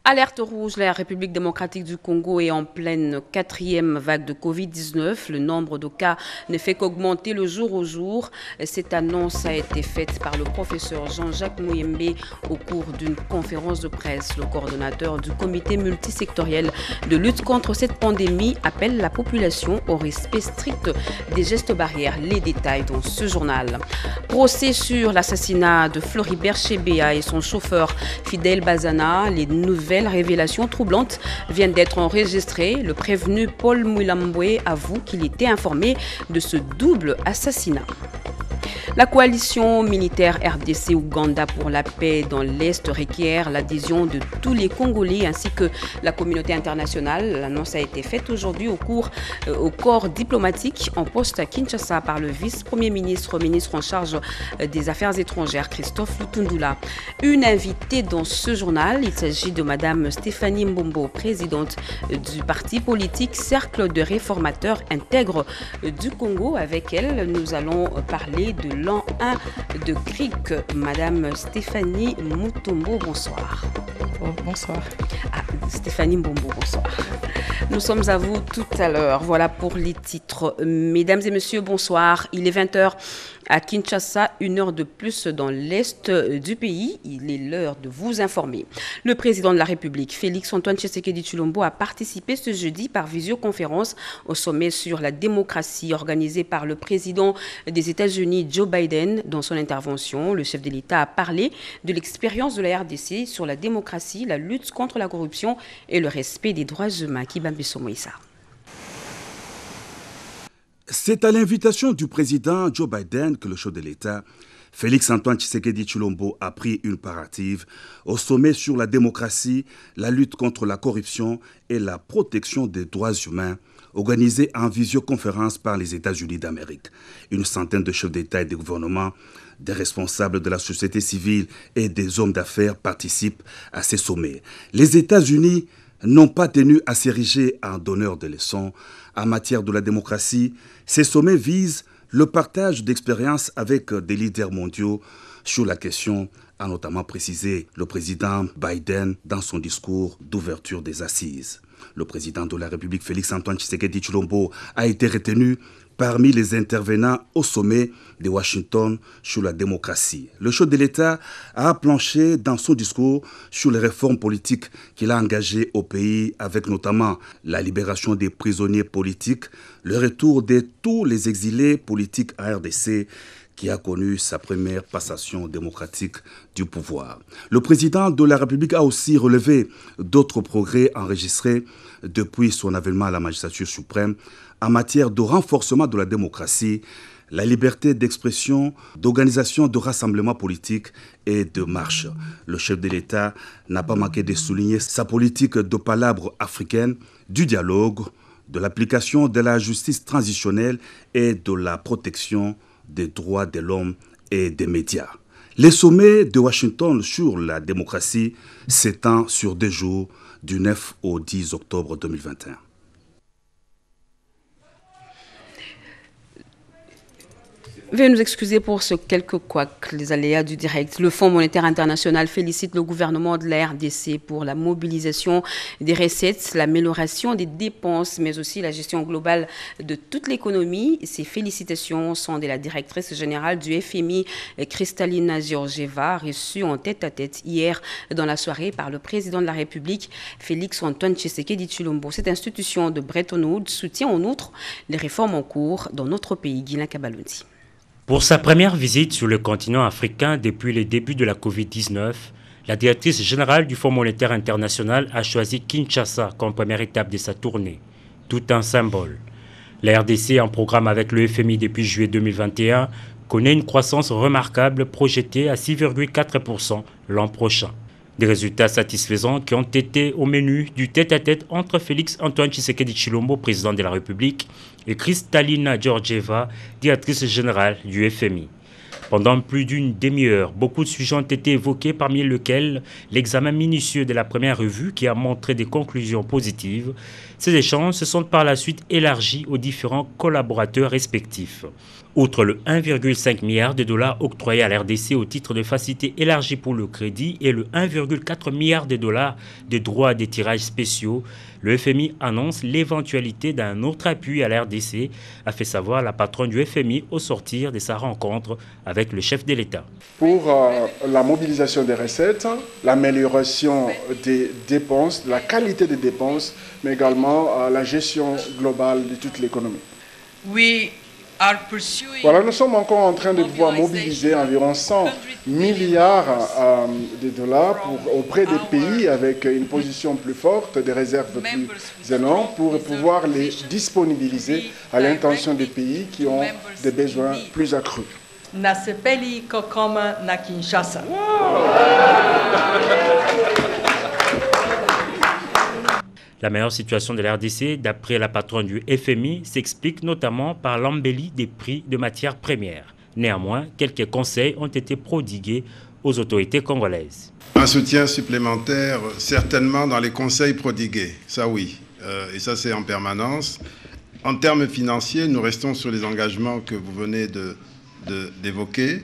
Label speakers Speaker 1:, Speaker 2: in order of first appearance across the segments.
Speaker 1: Alerte rouge, la République démocratique du Congo est en pleine quatrième vague de Covid-19. Le nombre de cas ne fait qu'augmenter le jour au jour. Cette annonce a été faite par le professeur Jean-Jacques Mouyembe au cours d'une conférence de presse. Le coordonnateur du comité multisectoriel de lutte contre cette pandémie appelle la population au respect strict des gestes barrières. Les détails dans ce journal. Procès sur l'assassinat de Floribert Chebeya et son chauffeur Fidel Bazana. Les nouvelles révélations troublantes viennent d'être enregistrées. Le prévenu Paul Moulamboué avoue qu'il était informé de ce double assassinat. La coalition militaire RDC-Ouganda pour la paix dans l'Est requiert l'adhésion de tous les Congolais ainsi que la communauté internationale. L'annonce a été faite aujourd'hui au corps diplomatique en poste à Kinshasa par le vice-premier ministre en charge des Affaires étrangères, Christophe Lutundula. Une invitée dans ce journal, il s'agit de Madame Stéphanie Mbombo, présidente du parti politique Cercle de réformateurs intègres du Congo. Avec elle, nous allons parler de l'an 1 de CRIC. Madame Stéphanie Mutombo, bonsoir.
Speaker 2: Bonsoir.
Speaker 1: Stéphanie Mbombo, bonsoir. Nous sommes à vous tout à l'heure. Voilà pour les titres. Mesdames et messieurs, bonsoir. Il est 20h à Kinshasa, 1 heure de plus dans l'Est du pays. Il est l'heure de vous informer. Le président de la République, Félix-Antoine Tshisekedi Tshilombo, a participé ce jeudi par visioconférence au sommet sur la démocratie organisé par le président des États-Unis, Joe Biden. Dans son intervention, le chef de l'État a parlé de l'expérience de la RDC sur la démocratie, la lutte contre la corruption et le respect des droits humains. Kibambiso Moïsa.
Speaker 3: C'est à l'invitation du président Joe Biden que le chef de l'État, Félix-Antoine Tshisekedi Tshilombo, a pris une part active au sommet sur la démocratie, la lutte contre la corruption et la protection des droits humains, organisé en visioconférence par les États-Unis d'Amérique. Une centaine de chefs d'État et de gouvernement, des responsables de la société civile et des hommes d'affaires participent à ces sommets. Les États-Unis n'ont pas tenu à s'ériger en donneurs de leçons en matière de la démocratie. Ces sommets visent le partage d'expériences avec des leaders mondiaux sur la question, a notamment précisé le président Biden dans son discours d'ouverture des assises. Le président de la République, Félix-Antoine Tshisekedi Tshilombo, a été retenu parmi les intervenants au sommet de Washington sur la démocratie. Le chef de l'État a planché dans son discours sur les réformes politiques qu'il a engagées au pays, avec notamment la libération des prisonniers politiques, le retour de tous les exilés politiques à RDC, qui a connu sa première passation démocratique du pouvoir. Le président de la République a aussi relevé d'autres progrès enregistrés depuis son avènement à la magistrature suprême en matière de renforcement de la démocratie, la liberté d'expression, d'organisation de rassemblements politiques et de marche. Le chef de l'État n'a pas manqué de souligner sa politique de palabres africaine, du dialogue, de l'application de la justice transitionnelle et de la protection des droits de l'homme et des médias. Les sommets de Washington sur la démocratie s'étendent sur 2 jours, du 9 au 10 octobre 2021.
Speaker 1: Veuillez nous excuser pour ce quelques couacs, les aléas du direct. Le Fonds monétaire international félicite le gouvernement de la RDC pour la mobilisation des recettes, l'amélioration des dépenses, mais aussi la gestion globale de toute l'économie. Ces félicitations sont de la directrice générale du FMI, Kristalina Georgieva, reçue en tête-à-tête hier dans la soirée par le président de la République, Félix-Antoine Tshisekedi Tshilombo. Cette institution de Bretton Woods soutient en outre les réformes en cours dans notre pays, Guilain Kabalundi.
Speaker 4: Pour sa première visite sur le continent africain depuis les débuts de la Covid-19, la directrice générale du Fonds monétaire international a choisi Kinshasa comme première étape de sa tournée, tout un symbole. La RDC, en programme avec le FMI depuis juillet 2021, connaît une croissance remarquable projetée à 6,4% l'an prochain. Des résultats satisfaisants qui ont été au menu du tête-à-tête entre Félix-Antoine Tshisekedi Tshilombo, président de la République, et Kristalina Georgieva, directrice générale du FMI. Pendant plus d'une demi-heure, beaucoup de sujets ont été évoqués, parmi lesquels l'examen minutieux de la première revue qui a montré des conclusions positives. Ces échanges se sont par la suite élargis aux différents collaborateurs respectifs. Outre le 1,5 milliard de dollars octroyés à l'RDC au titre de facilité élargie pour le crédit et le 1,4 milliard de dollars de droits des tirages spéciaux, le FMI annonce l'éventualité d'un autre appui à l'RDC, a fait savoir la patronne du FMI au sortir de sa rencontre avec le chef de l'État.
Speaker 2: Pour la mobilisation des recettes, l'amélioration des dépenses, la qualité des dépenses, mais également la gestion globale de toute l'économie. Voilà, nous sommes encore en train de pouvoir mobiliser environ 100 milliards de dollars auprès des pays avec une position plus forte, des réserves plus énormes, pour pouvoir les disponibiliser à l'intention des pays qui ont des besoins plus accrus.
Speaker 4: La meilleure situation de la RDC, d'après la patronne du FMI, s'explique notamment par l'embellie des prix de matières premières. Néanmoins, quelques conseils ont été prodigués aux autorités congolaises.
Speaker 5: Un soutien supplémentaire, certainement dans les conseils prodigués, ça oui, et ça c'est en permanence. En termes financiers, nous restons sur les engagements que vous venez d'évoquer,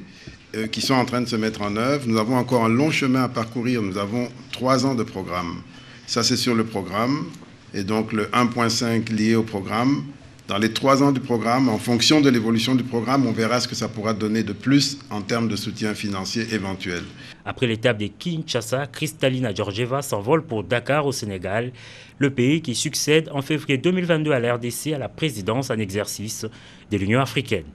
Speaker 5: qui sont en train de se mettre en œuvre. Nous avons encore un long chemin à parcourir, nous avons 3 ans de programme. Ça, c'est sur le programme, et donc le 1,5 lié au programme. Dans les 3 ans du programme, en fonction de l'évolution du programme, on verra ce que ça pourra donner de plus en termes de soutien financier éventuel.
Speaker 4: Après l'étape de Kinshasa, Kristalina Georgieva s'envole pour Dakar au Sénégal, le pays qui succède en février 2022 à la RDC à la présidence en exercice de l'Union africaine.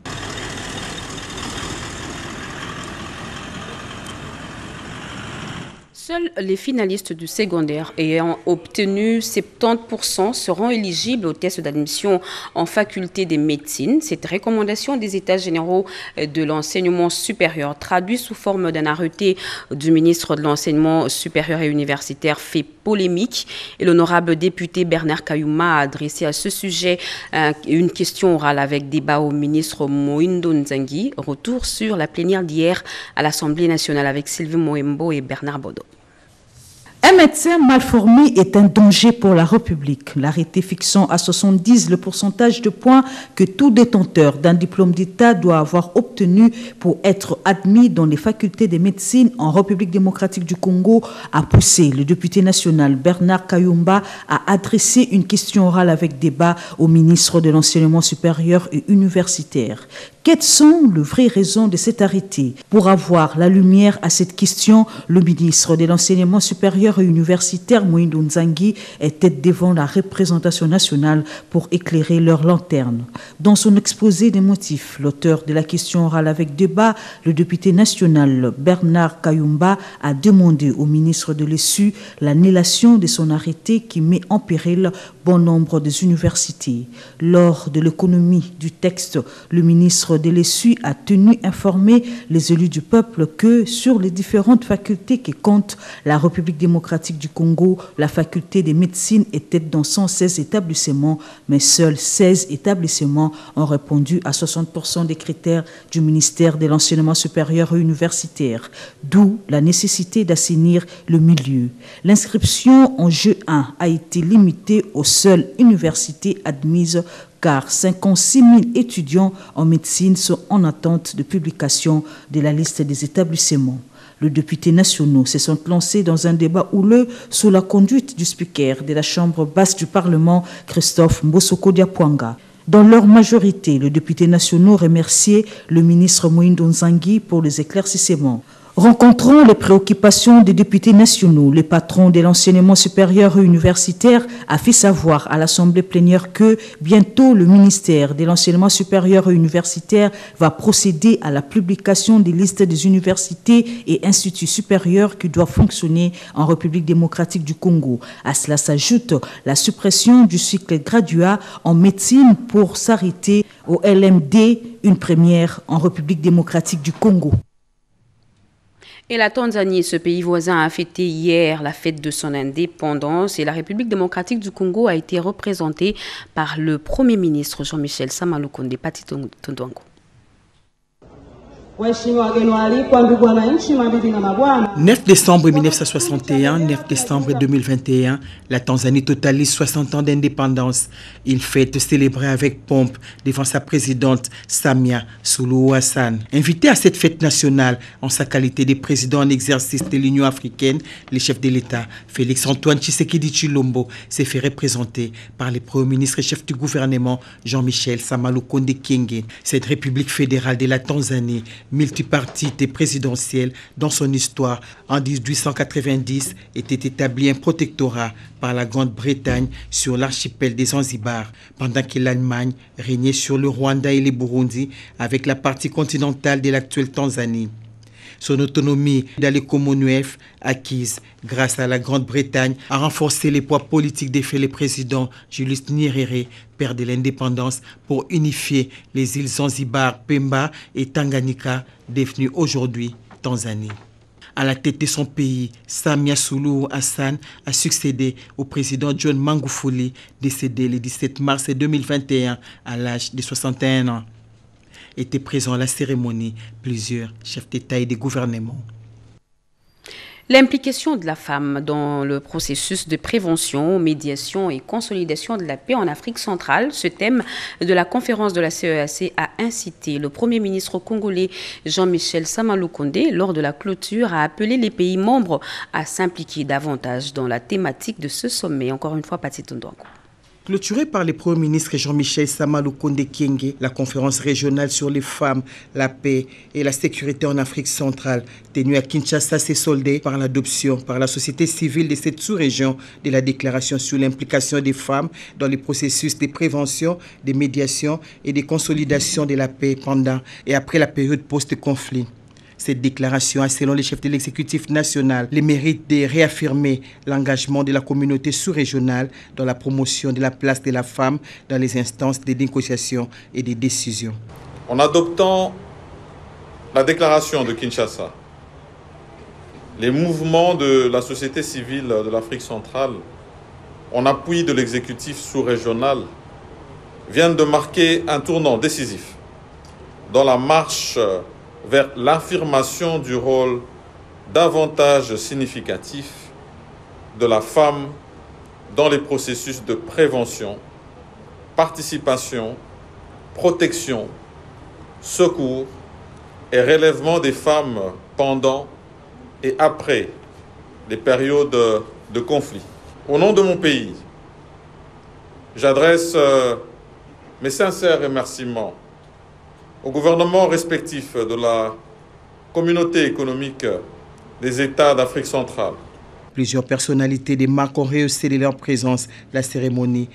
Speaker 1: Seuls les finalistes du secondaire ayant obtenu 70% seront éligibles au test d'admission en faculté des médecines. Cette recommandation des États généraux de l'enseignement supérieur, traduite sous forme d'un arrêté du ministre de l'Enseignement supérieur et universitaire, fait polémique. Et l'honorable député Bernard Kayuma a adressé à ce sujet une question orale avec débat au ministre Moïndo Nzangi. Retour sur la plénière d'hier à l'Assemblée nationale avec Sylvie Moembo et Bernard Bodo.
Speaker 6: Un médecin mal formé est un danger pour la République. L'arrêté fixant à 70 le pourcentage de points que tout détenteur d'un diplôme d'État doit avoir obtenu pour être admis dans les facultés de médecine en République démocratique du Congo a poussé le député national Bernard Kayumba à adresser une question orale avec débat au ministre de l'Enseignement supérieur et universitaire. Quelles sont les vraies raisons de cet arrêté? Pour avoir la lumière à cette question, le ministre de l'Enseignement supérieur et universitaire, Moïndo Nzangi, était devant la représentation nationale pour éclairer leur lanterne. Dans son exposé des motifs, l'auteur de la question orale avec débat, le député national Bernard Kayumba, a demandé au ministre de l'ESU l'annulation de son arrêté qui met en péril bon nombre des universités. Lors de l'économie du texte, le ministre de l'ESU a tenu informer les élus du peuple que sur les différentes facultés qui comptent la République démocratique du Congo, la faculté de médecine était dans 116 établissements, mais seuls 16 établissements ont répondu à 60% des critères du ministère de l'Enseignement supérieur et universitaire, d'où la nécessité d'assainir le milieu. L'inscription en G1 a été limitée aux seules universités admises car 56 000 étudiants en médecine sont en attente de publication de la liste des établissements. Les députés nationaux se sont lancés dans un débat houleux sous la conduite du speaker de la Chambre basse du Parlement, Christophe Mbosoko Diapwanga. Dans leur majorité, les députés nationaux remerciaient le ministre Moïndo Nzangi pour les éclaircissements. Rencontrant les préoccupations des députés nationaux, le patron de l'enseignement supérieur et universitaire a fait savoir à l'Assemblée plénière que bientôt le ministère de l'enseignement supérieur et universitaire va procéder à la publication des listes des universités et instituts supérieurs qui doivent fonctionner en République démocratique du Congo. À cela s'ajoute la suppression du cycle graduat en médecine pour s'arrêter au LMD, une première en République démocratique du Congo.
Speaker 1: Et la Tanzanie, ce pays voisin, a fêté hier la fête de son indépendance et la République démocratique du Congo a été représentée par le Premier ministre Jean-Michel Samalukonde Pati Tondwango.
Speaker 7: 9 décembre 1961, 9 décembre 2021, la Tanzanie totalise 60 ans d'indépendance. Il fête célébrer avec pompe devant sa présidente Samia Suluhu Hassan. Invité à cette fête nationale en sa qualité de président en exercice de l'Union africaine, le chef de l'État, Félix Antoine Tshisekedi Tshilombo, s'est fait représenter par le Premier ministre et chef du gouvernement Jean-Michel Samalukonde Kyenge. Cette République fédérale de la Tanzanie, multipartite et présidentielle dans son histoire, en 1890 était établi un protectorat par la Grande-Bretagne sur l'archipel des Zanzibar, pendant que l'Allemagne régnait sur le Rwanda et le Burundi avec la partie continentale de l'actuelle Tanzanie. Son autonomie dans le Commonwealth, acquise grâce à la Grande-Bretagne, a renforcé les poids politiques des faits le président Julius Nyerere, père de l'indépendance, pour unifier les îles Zanzibar, Pemba et Tanganyika, devenues aujourd'hui Tanzanie. À la tête de son pays, Samia Suluhu Hassan a succédé au président John Magufuli, décédé le 17 mars 2021 à l'âge de 61 ans. Étaient présents à la cérémonie plusieurs chefs d'État et de gouvernement.
Speaker 1: L'implication de la femme dans le processus de prévention, médiation et consolidation de la paix en Afrique centrale, ce thème de la conférence de la CEAC a incité le Premier ministre congolais Jean-Michel Samalukonde lors de la clôture à appeler les pays membres à s'impliquer davantage dans la thématique de ce sommet. Encore une fois, Pati Tondouango.
Speaker 7: Clôturée par le Premier ministre Jean-Michel Samalukonde Kyenge, la conférence régionale sur les femmes, la paix et la sécurité en Afrique centrale, tenue à Kinshasa, s'est soldée par l'adoption par la société civile de cette sous-région de la déclaration sur l'implication des femmes dans les processus de prévention, de médiation et de consolidation de la paix pendant et après la période post-conflit. Cette déclaration a, selon les chefs de l'exécutif national, le mérite de réaffirmer l'engagement de la communauté sous-régionale dans la promotion de la place de la femme dans les instances de négociation et de décision.
Speaker 8: En adoptant la déclaration de Kinshasa, les mouvements de la société civile de l'Afrique centrale, en appui de l'exécutif sous-régional, viennent de marquer un tournant décisif dans la marche vers l'affirmation du rôle davantage significatif de la femme dans les processus de prévention, participation, protection, secours et relèvement des femmes pendant et après les périodes de conflit. Au nom de mon pays, j'adresse mes sincères remerciements au gouvernement respectif de la communauté économique des États d'Afrique centrale.
Speaker 7: Plusieurs personnalités des marques ont rehaussé de leur présence la cérémonie.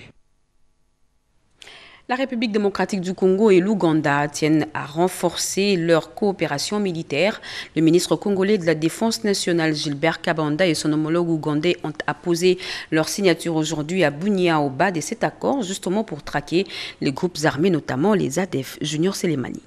Speaker 1: La République démocratique du Congo et l'Ouganda tiennent à renforcer leur coopération militaire. Le ministre congolais de la Défense nationale, Gilbert Kabanda, et son homologue ougandais ont apposé leur signature aujourd'hui à Bunia au bas de cet accord, justement pour traquer les groupes armés, notamment les ADF. Junior Selemani.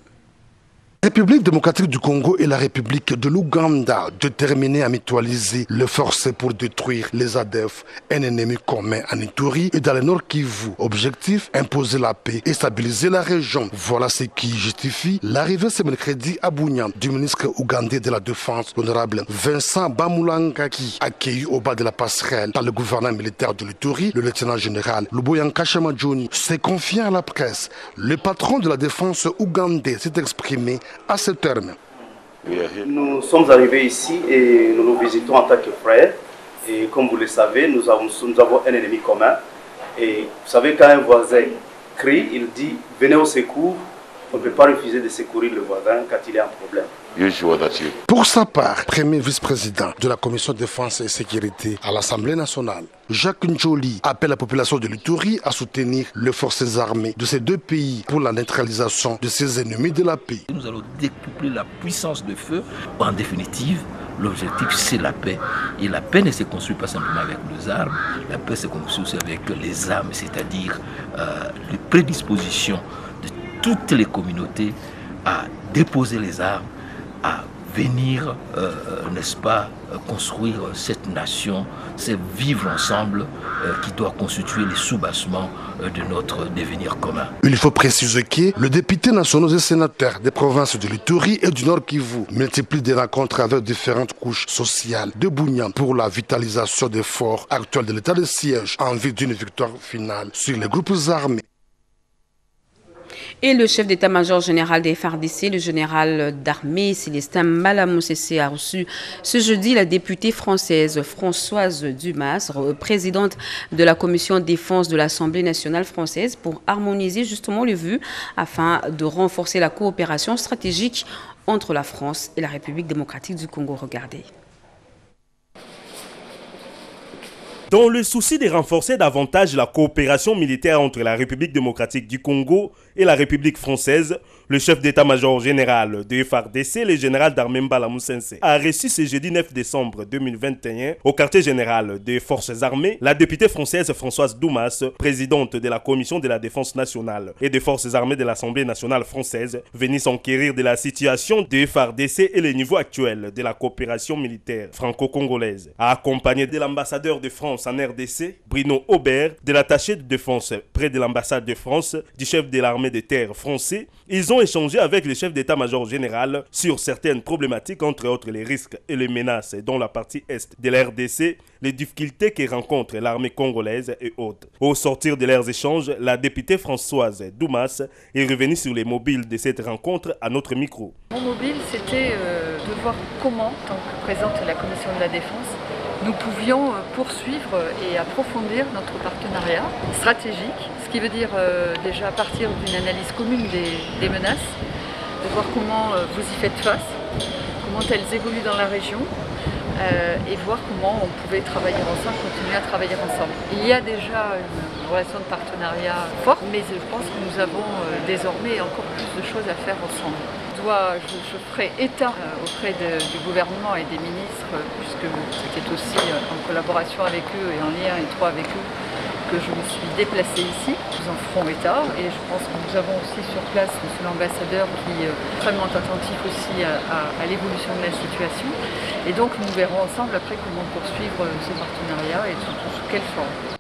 Speaker 9: La République démocratique du Congo et la République de l'Ouganda, déterminées à mutualiser les forces pour détruire les ADF, un ennemi commun en Ituri et dans le Nord Kivu. Objectif, imposer la paix et stabiliser la région. Voilà ce qui justifie l'arrivée ce mercredi à Bunia du ministre ougandais de la Défense, l'honorable Vincent Bamulangaki, accueilli au bas de la passerelle par le gouverneur militaire de l'Ituri, le lieutenant-général Luboyanka Shamajoni. Se confiant à la presse, le patron de la défense ougandais s'est exprimé à ce terme.
Speaker 10: Nous sommes arrivés ici et nous nous visitons en tant que frères. Et comme vous le savez, nous avons un ennemi commun. Et vous savez, quand un voisin crie, il dit « Venez au secours ». On ne peut pas refuser de secourir le voisin quand il y a un problème.
Speaker 9: Pour sa part, premier vice-président de la Commission de défense et sécurité à l'Assemblée nationale, Jacques Njoli appelle la population de l'Ituri à soutenir les forces armées de ces deux pays pour la neutralisation de ces ennemis de la paix.
Speaker 11: Nous allons découpler la puissance de feu. En définitive, l'objectif c'est la paix. Et la paix ne se construit pas simplement avec les armes, la paix se construit aussi avec les âmes, c'est-à-dire les prédispositions de toutes les communautés à déposer les armes, à venir, n'est-ce pas, construire cette nation, c'est vivre ensemble qui doit constituer les sous-bassements de notre devenir commun.
Speaker 9: Il faut préciser que le député national et sénateur des provinces de l'Ituri et du Nord Kivu multiplie des rencontres avec différentes couches sociales de Bunia pour la vitalisation des forts actuels de l'état de siège en vue d'une victoire finale sur les groupes armés.
Speaker 1: Et le chef d'état-major général des FARDC, le général d'armée Célestin Malamoussessé, a reçu ce jeudi la députée française Françoise Dumas, présidente de la commission défense de l'Assemblée nationale française, pour harmoniser justement les vues afin de renforcer la coopération stratégique entre la France et la République démocratique du Congo. Regardez.
Speaker 12: Dans le souci de renforcer davantage la coopération militaire entre la République démocratique du Congo et la République française, le chef d'état-major général de FARDC, le général d'armée Malamoussessé, a reçu ce jeudi 9 décembre 2021 au quartier général des Forces armées la députée française Françoise Dumas, présidente de la Commission de la défense nationale et des Forces armées de l'Assemblée nationale française, venue s'enquérir de la situation de FARDC et le niveau actuel de la coopération militaire franco-congolaise, accompagnée de l'ambassadeur de France en RDC, Bruno Aubert, de l'attaché de défense près de l'ambassade de France, du chef de l'armée de terre français. Ils ont échangé avec le chef d'état-major général sur certaines problématiques, entre autres les risques et les menaces dans la partie est de la RDC, les difficultés que rencontre l'armée congolaise et autres. Au sortir de leurs échanges, la députée Françoise Dumas est revenue sur les mobiles de cette rencontre à notre micro.
Speaker 13: Mon mobile, c'était de voir comment, en tant que présidente de la commission de la défense, nous pouvions poursuivre et approfondir notre partenariat stratégique, ce qui veut dire déjà partir d'une analyse commune des menaces, de voir comment vous y faites face, comment elles évoluent dans la région et voir comment on pouvait travailler ensemble, continuer à travailler ensemble. Il y a déjà une relation de partenariat forte, mais je pense que nous avons désormais encore plus de choses à faire ensemble. Je ferai état auprès du gouvernement et des ministres, puisque c'était aussi en collaboration avec eux et en lien étroit avec eux que je me suis déplacée ici. Nous en ferons état et je pense que nous avons aussi sur place M. l'ambassadeur qui est extrêmement attentif aussi à l'évolution de la situation. Et donc nous verrons ensemble après comment poursuivre ce partenariat et sous quelle forme.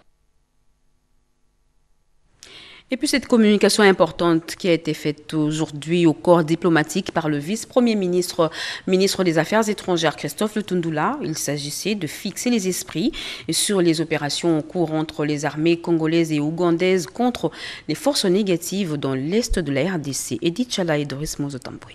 Speaker 1: Et puis cette communication importante qui a été faite aujourd'hui au corps diplomatique par le vice-premier ministre, ministre des Affaires étrangères Christophe Lutundula, il s'agissait de fixer les esprits sur les opérations en cours entre les armées congolaises et ougandaises contre les forces négatives dans l'est de la RDC. Edith Chala et Doris Mozotamboui.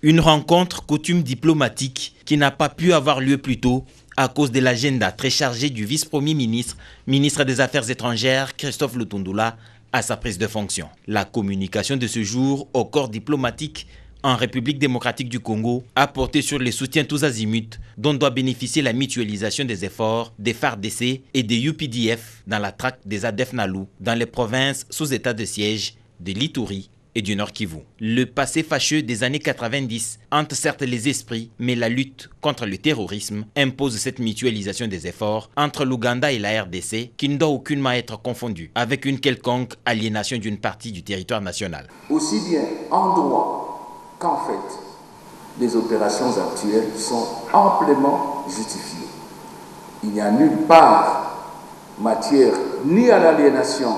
Speaker 14: Une rencontre coutume diplomatique qui n'a pas pu avoir lieu plus tôt à cause de l'agenda très chargé du vice-premier ministre, ministre des Affaires étrangères, Christophe Lutundula, à sa prise de fonction. La communication de ce jour au corps diplomatique en République démocratique du Congo a porté sur les soutiens tous azimuts dont doit bénéficier la mutualisation des efforts des FARDC et des UPDF dans la traque des ADF Nalu dans les provinces sous état de siège de l'Ituri et du Nord Kivu. Le passé fâcheux des années 90 hante certes les esprits, mais la lutte contre le terrorisme impose cette mutualisation des efforts entre l'Ouganda et la RDC qui ne doit aucunement être confondue avec une quelconque aliénation d'une partie du territoire national.
Speaker 15: Aussi bien en droit qu'en fait, les opérations actuelles sont amplement justifiées. Il n'y a nulle part matière ni à l'aliénation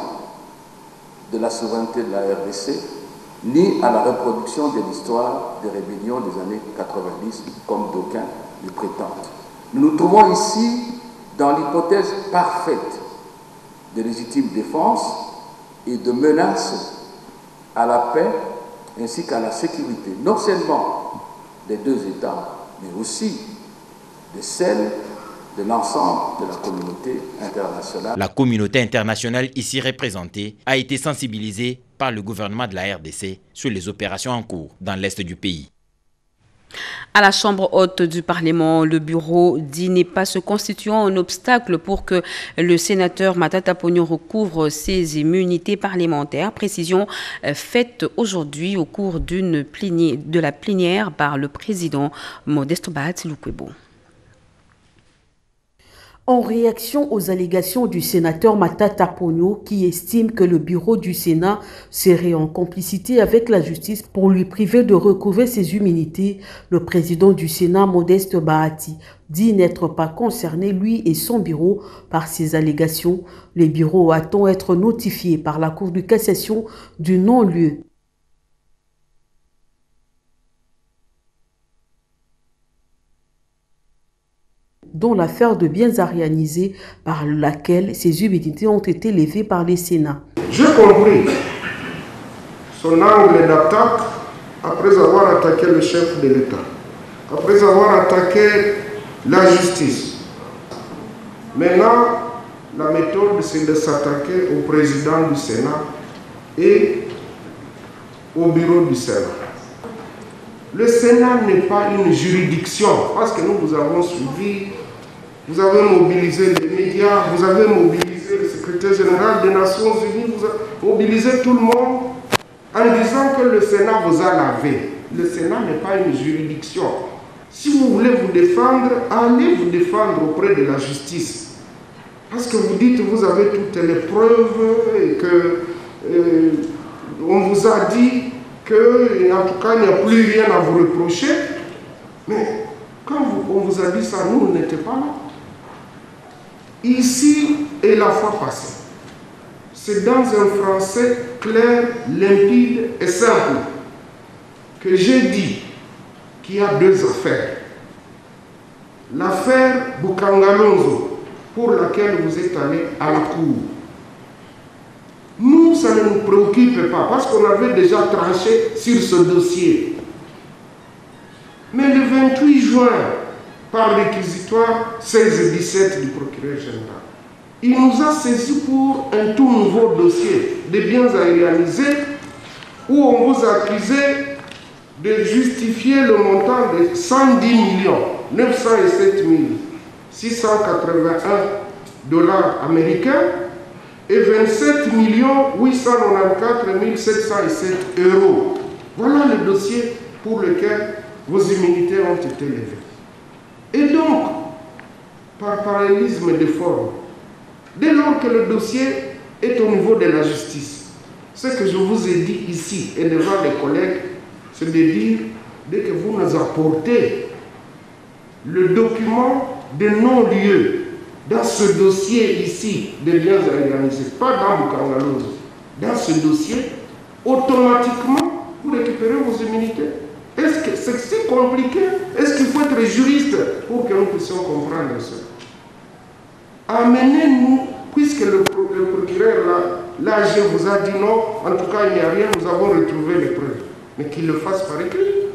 Speaker 15: de la souveraineté de la RDC, ni à la reproduction de l'histoire des rébellions des années 90, comme d'aucuns le prétendent. Nous nous trouvons ici dans l'hypothèse parfaite de légitime défense et de menace à la paix ainsi qu'à la sécurité, non seulement des deux États, mais aussi de celle de l'ensemble de la communauté internationale.
Speaker 14: La communauté internationale ici représentée a été sensibilisée par le gouvernement de la RDC sur les opérations en cours dans l'est du pays.
Speaker 1: À la Chambre haute du Parlement, le bureau dit n'est pas se constituant un obstacle pour que le sénateur Matata Ponyo recouvre ses immunités parlementaires. Précision faite aujourd'hui au cours de la plénière par le président Modeste Bahati Lukwebo.
Speaker 16: En réaction aux allégations du sénateur Matata Ponyo, qui estime que le bureau du Sénat serait en complicité avec la justice pour lui priver de recouvrer ses immunités, le président du Sénat, Modeste Bahati, dit n'être pas concerné, lui et son bureau, par ces allégations. Le bureau attend être notifié par la Cour de cassation du non-lieu. Dont l'affaire de biens arianisés par laquelle ces humilités ont été levées par les Sénats.
Speaker 17: J'ai compris son angle d'attaque après avoir attaqué le chef de l'État, après avoir attaqué la justice. Maintenant, la méthode, c'est de s'attaquer au président du Sénat et au bureau du Sénat. Le Sénat n'est pas une juridiction, parce que nous vous avons suivi. Vous avez mobilisé les médias, vous avez mobilisé le secrétaire général des Nations Unies, vous avez mobilisé tout le monde en disant que le Sénat vous a lavé. Le Sénat n'est pas une juridiction. Si vous voulez vous défendre, allez vous défendre auprès de la justice. Parce que vous dites que vous avez toutes les preuves et que on vous a dit qu'en tout cas il n'y a plus rien à vous reprocher. Mais quand on vous a dit ça, nous, on n'était pas là. Ici et la fois passée, c'est dans un français clair, limpide et simple que j'ai dit qu'il y a deux affaires. L'affaire Bukangalonzo, pour laquelle vous êtes allé à la cour. Nous, ça ne nous préoccupe pas, parce qu'on avait déjà tranché sur ce dossier. Mais le 28 juin, par réquisitoire 16 et 17 du procureur général, il nous a saisis pour un tout nouveau dossier de biens aérianisés où on vous accusait de justifier le montant de 110 907 681 dollars américains et 27 894 707 euros. Voilà le dossier pour lequel vos immunités ont été levées. Et donc, par parallélisme de forme, dès lors que le dossier est au niveau de la justice, ce que je vous ai dit ici et devant les collègues, c'est de dire, dès que vous nous apportez le document de non-lieu dans ce dossier ici des biens aérianisés, pas dans Bukangalonzo, dans ce dossier, automatiquement, vous récupérez vos immunités. Est-ce que c'est si compliqué? Est-ce qu'il faut être juriste pour que nous puissions comprendre ça? Amenez-nous, puisque le procureur, l'AG vous a dit non, en tout cas il n'y a rien, nous avons retrouvé les preuves. Mais qu'il le fasse par écrit,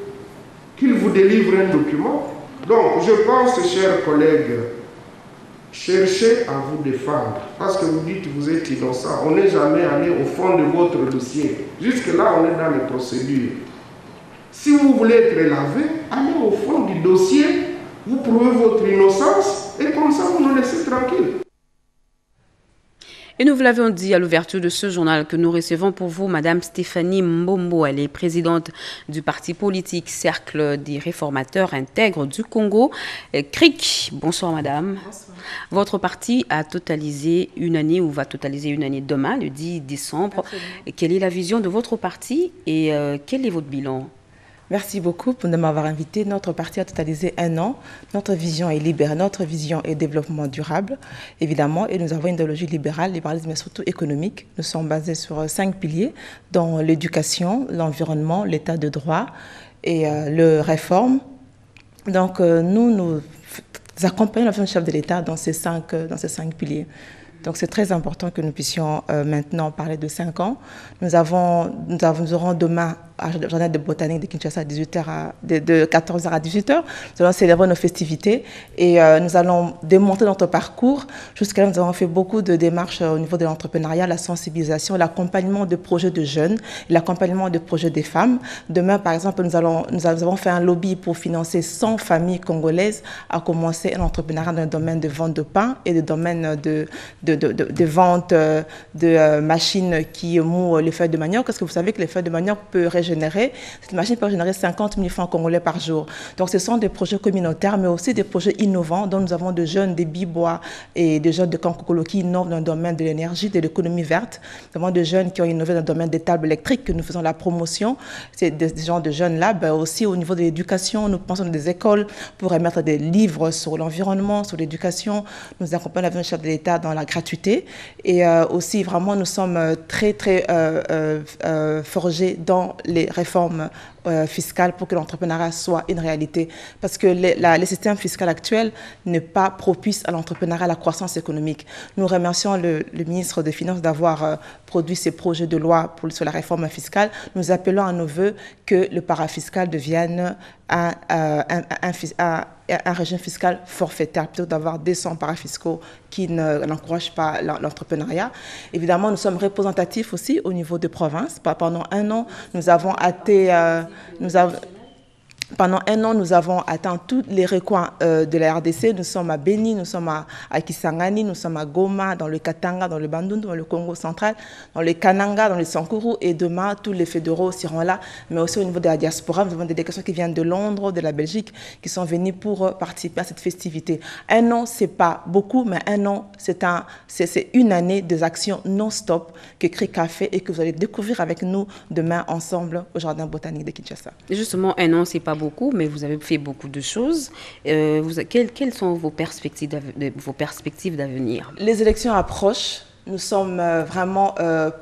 Speaker 17: qu'il vous délivre un document. Donc je pense, chers collègues, cherchez à vous défendre, parce que vous dites que vous êtes innocent. On n'est jamais allé au fond de votre dossier. Jusque-là, on est dans les procédures. Si vous voulez être lavé, allez au fond du dossier, vous prouvez votre innocence et comme ça vous nous laissez tranquille.
Speaker 1: Et nous vous l'avions dit à l'ouverture de ce journal que nous recevons pour vous Madame Stéphanie Mbombo. Elle est présidente du parti politique Cercle des réformateurs intègres du Congo, CRIC. Bonsoir Madame. Bonsoir. Votre parti a totalisé une année ou va totaliser une année demain, le 10 décembre. Absolument. Quelle est la vision de votre parti et quel est votre bilan?
Speaker 18: Merci beaucoup de m'avoir invité. Notre parti a totalisé un an. Notre vision est libérale, notre vision est développement durable, évidemment, et nous avons une idéologie libérale, libéralisme mais surtout économique. Nous sommes basés sur 5 piliers, dont l'éducation, l'environnement, l'état de droit et le réforme. Donc nous accompagnons la chef de l'État dans ces 5 piliers. Donc c'est très important que nous puissions maintenant parler de 5 ans. Nous aurons demain à la journée de botanique de Kinshasa de 14h à 18h. Nous allons célébrer nos festivités et nous allons démontrer notre parcours. Jusqu'à là, nous avons fait beaucoup de démarches au niveau de l'entrepreneuriat, la sensibilisation, l'accompagnement de projets de jeunes, l'accompagnement de projets des femmes. Demain, par exemple, nous avons fait un lobby pour financer 100 familles congolaises à commencer un entrepreneuriat dans le domaine de vente de pain et le domaine de vente de machines qui mouent les feuilles de manioc. Parce que vous savez que les feuilles de manioc peuvent régénérer générer. Cette machine peut générer 50 000 francs congolais par jour. Donc ce sont des projets communautaires, mais aussi des projets innovants dont nous avons de jeunes des Bibois et des jeunes de Kankokolo qui innovent dans le domaine de l'énergie, de l'économie verte. Nous avons des jeunes qui ont innové dans le domaine des tables électriques, que nous faisons la promotion. C'est des gens de jeunes-là. Aussi au niveau de l'éducation, nous pensons à des écoles pour émettre des livres sur l'environnement, sur l'éducation. Nous accompagnons le chef de l'État dans la gratuité. Et aussi, vraiment, nous sommes très forgés dans les réformes fiscales pour que l'entrepreneuriat soit une réalité. Parce que le système fiscal actuel n'est pas propice à l'entrepreneuriat, à la croissance économique. Nous remercions le ministre des Finances d'avoir produit ces projets de loi sur la réforme fiscale. Nous appelons à nos voeux que le parafiscal devienne un régime fiscal forfaitaire, plutôt d'avoir des centres parafiscaux qui n'encouragent pas l'entrepreneuriat. Évidemment, nous sommes représentatifs aussi au niveau de province. Pendant un an, nous avons atteint tous les recoins de la RDC. Nous sommes à Beni, nous sommes à Kisangani, nous sommes à Goma, dans le Katanga, dans le Bandundu, dans le Congo central, dans le Kananga, dans le Sankuru. Et demain, tous les fédéraux seront là. Mais aussi au niveau de la diaspora, nous avons des délégations qui viennent de Londres, de la Belgique, qui sont venues pour participer à cette festivité. Un an, ce n'est pas beaucoup, mais un an, c'est une année des actions non-stop que CRIC a fait et que vous allez découvrir avec nous demain ensemble au Jardin botanique de Kinshasa.
Speaker 1: Justement, un an, ce n'est pas beaucoup, mais vous avez fait beaucoup de choses. Quelles sont vos perspectives d'avenir?
Speaker 18: Les élections approchent. Nous sommes vraiment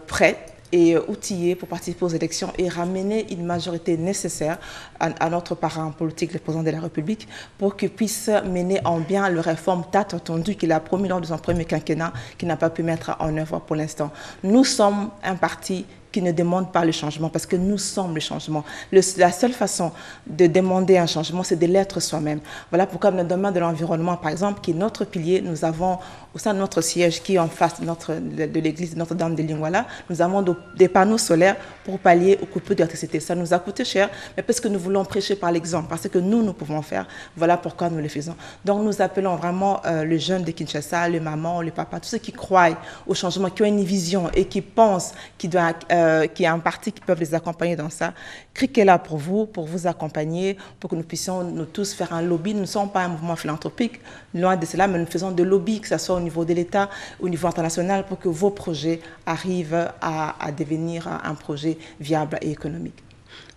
Speaker 18: prêts et outillés pour participer aux élections et ramener une majorité nécessaire à notre parent politique, le président de la République, pour qu'il puisse mener en bien les réformes tant attendues qu'il a promis lors de son premier quinquennat, qu'il n'a pas pu mettre en œuvre pour l'instant. Nous sommes un parti qui ne demande pas le changement, parce que nous sommes le changement. La seule façon de demander un changement, c'est de l'être soi-même. Voilà pourquoi dans le domaine de l'environnement, par exemple, qui est notre pilier, nous avons, au sein de notre siège qui est en face de l'église de Notre-Dame de Lingwala, nous avons des panneaux solaires pour pallier aux coupures d'électricité. Ça nous a coûté cher, mais parce que nous voulons prêcher par l'exemple, parce que nous pouvons faire, voilà pourquoi nous le faisons. Donc nous appelons vraiment les jeunes de Kinshasa, les mamans, les papas, tous ceux qui croient au changement, qui ont une vision et qui pensent qu'il y a un parti qui peuvent les accompagner dans ça. CRIC est là pour vous accompagner, pour que nous puissions nous tous faire un lobby. Nous ne sommes pas un mouvement philanthropique, loin de cela, mais nous faisons de lobby, que ce soit au niveau de l'État, au niveau international, pour que vos projets arrivent à devenir un projet viable et économique.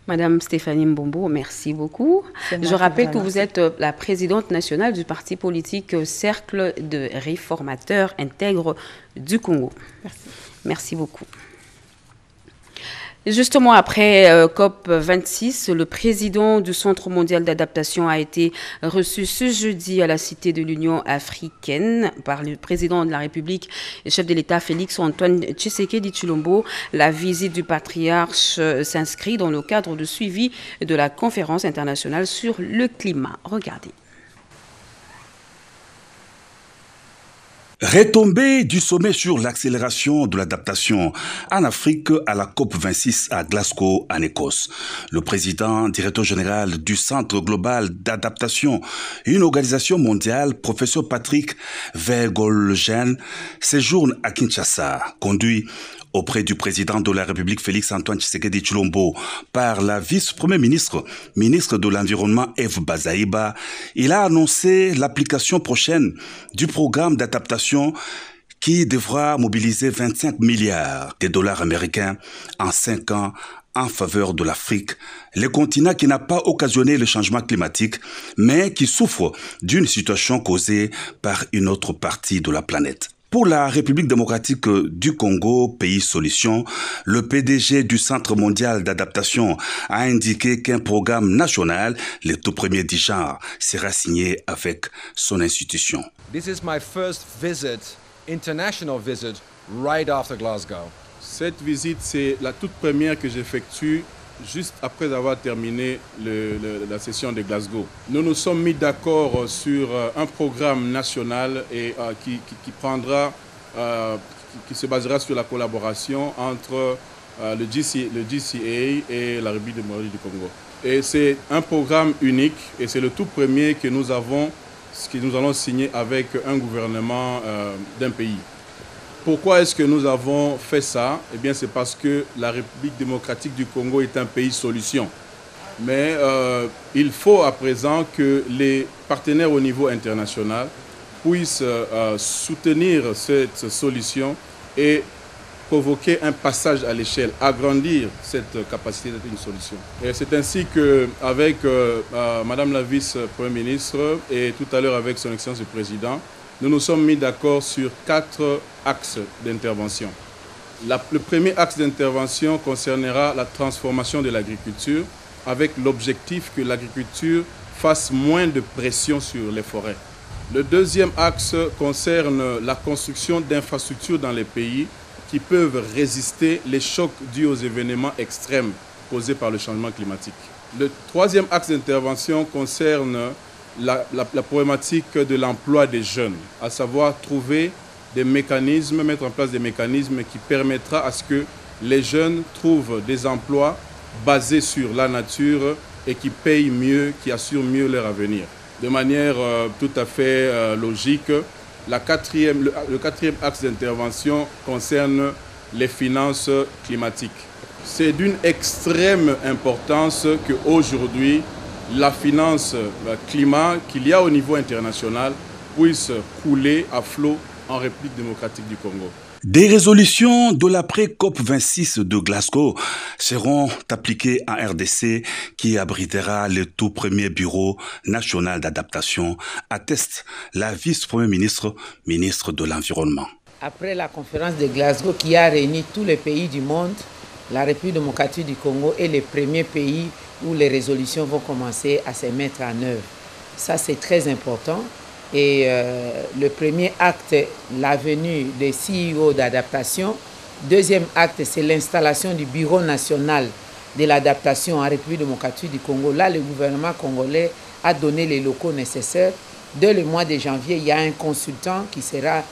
Speaker 1: Madame Stéphanie Mbombo, merci beaucoup. Je rappelle que vous êtes la présidente nationale du parti politique Cercle de réformateurs intègres du Congo.
Speaker 18: Merci.
Speaker 1: Merci beaucoup. Justement, après COP26, le président du Centre mondial d'adaptation a été reçu ce jeudi à la Cité de l'Union africaine par le président de la République et chef de l'État Félix-Antoine Tshisekedi Tshilombo. La visite du patriarche s'inscrit dans le cadre de suivi de la conférence internationale sur le climat. Regardez.
Speaker 3: Retombée du sommet sur l'accélération de l'adaptation en Afrique à la COP26 à Glasgow, en Écosse. Le président, directeur général du Centre global d'adaptation, une organisation mondiale, professeur Patrick Vergolgen, séjourne à Kinshasa, conduit auprès du président de la République Félix-Antoine Tshisekedi Tshilombo par la vice-premier ministre de l'Environnement Eve Bazaïba. Il a annoncé l'application prochaine du programme d'adaptation qui devra mobiliser 25 milliards de dollars américains en 5 ans en faveur de l'Afrique, le continent qui n'a pas occasionné le changement climatique, mais qui souffre d'une situation causée par une autre partie de la planète. Pour la République démocratique du Congo, pays solution, le PDG du Centre mondial d'adaptation a indiqué qu'un programme national, le tout premier du genre, sera signé avec son institution.
Speaker 19: This is my first visit, international visit, right after Glasgow.
Speaker 20: Cette visite, c'est la toute première que j'effectue juste après avoir terminé la session de Glasgow. Nous nous sommes mis d'accord sur un programme national et qui se basera sur la collaboration entre le GCA et la République démocratique du Congo. Et c'est un programme unique et c'est le tout premier que nous allons signer avec un gouvernement d'un pays. Pourquoi est-ce que nous avons fait ça? Eh bien, c'est parce que la République démocratique du Congo est un pays solution. Mais il faut à présent que les partenaires au niveau international puissent soutenir cette solution et provoquer un passage à l'échelle, agrandir cette capacité d'être une solution. Et c'est ainsi qu'avec Madame la vice-première ministre et tout à l'heure avec son Excellence le Président, nous nous sommes mis d'accord sur 4 axes d'intervention. Le premier axe d'intervention concernera la transformation de l'agriculture avec l'objectif que l'agriculture fasse moins de pression sur les forêts. Le deuxième axe concerne la construction d'infrastructures dans les pays qui peuvent résister les chocs dus aux événements extrêmes causés par le changement climatique. Le troisième axe d'intervention concerne la problématique de l'emploi des jeunes, à savoir trouver des mécanismes, mettre en place des mécanismes qui permettra à ce que les jeunes trouvent des emplois basés sur la nature et qui payent mieux, qui assurent mieux leur avenir. De manière tout à fait logique, le quatrième axe d'intervention concerne les finances climatiques. C'est d'une extrême importance qu'aujourd'hui, la finance climat qu'il y a au niveau international puisse couler à flot en République démocratique du Congo.
Speaker 3: Des résolutions de l'après-COP26 de Glasgow seront appliquées en RDC qui abritera le tout premier bureau national d'adaptation, atteste la vice-première ministre, ministre de l'Environnement.
Speaker 21: Après la conférence de Glasgow qui a réuni tous les pays du monde, la République démocratique du Congo est le premier pays où les résolutions vont commencer à se mettre en œuvre. Ça, c'est très important. Et le premier acte, la venue des CEO d'adaptation. Deuxième acte, c'est l'installation du Bureau national de l'adaptation en République démocratique du Congo. Là, le gouvernement congolais a donné les locaux nécessaires. Dès le mois de janvier, il y a un consultant qui sera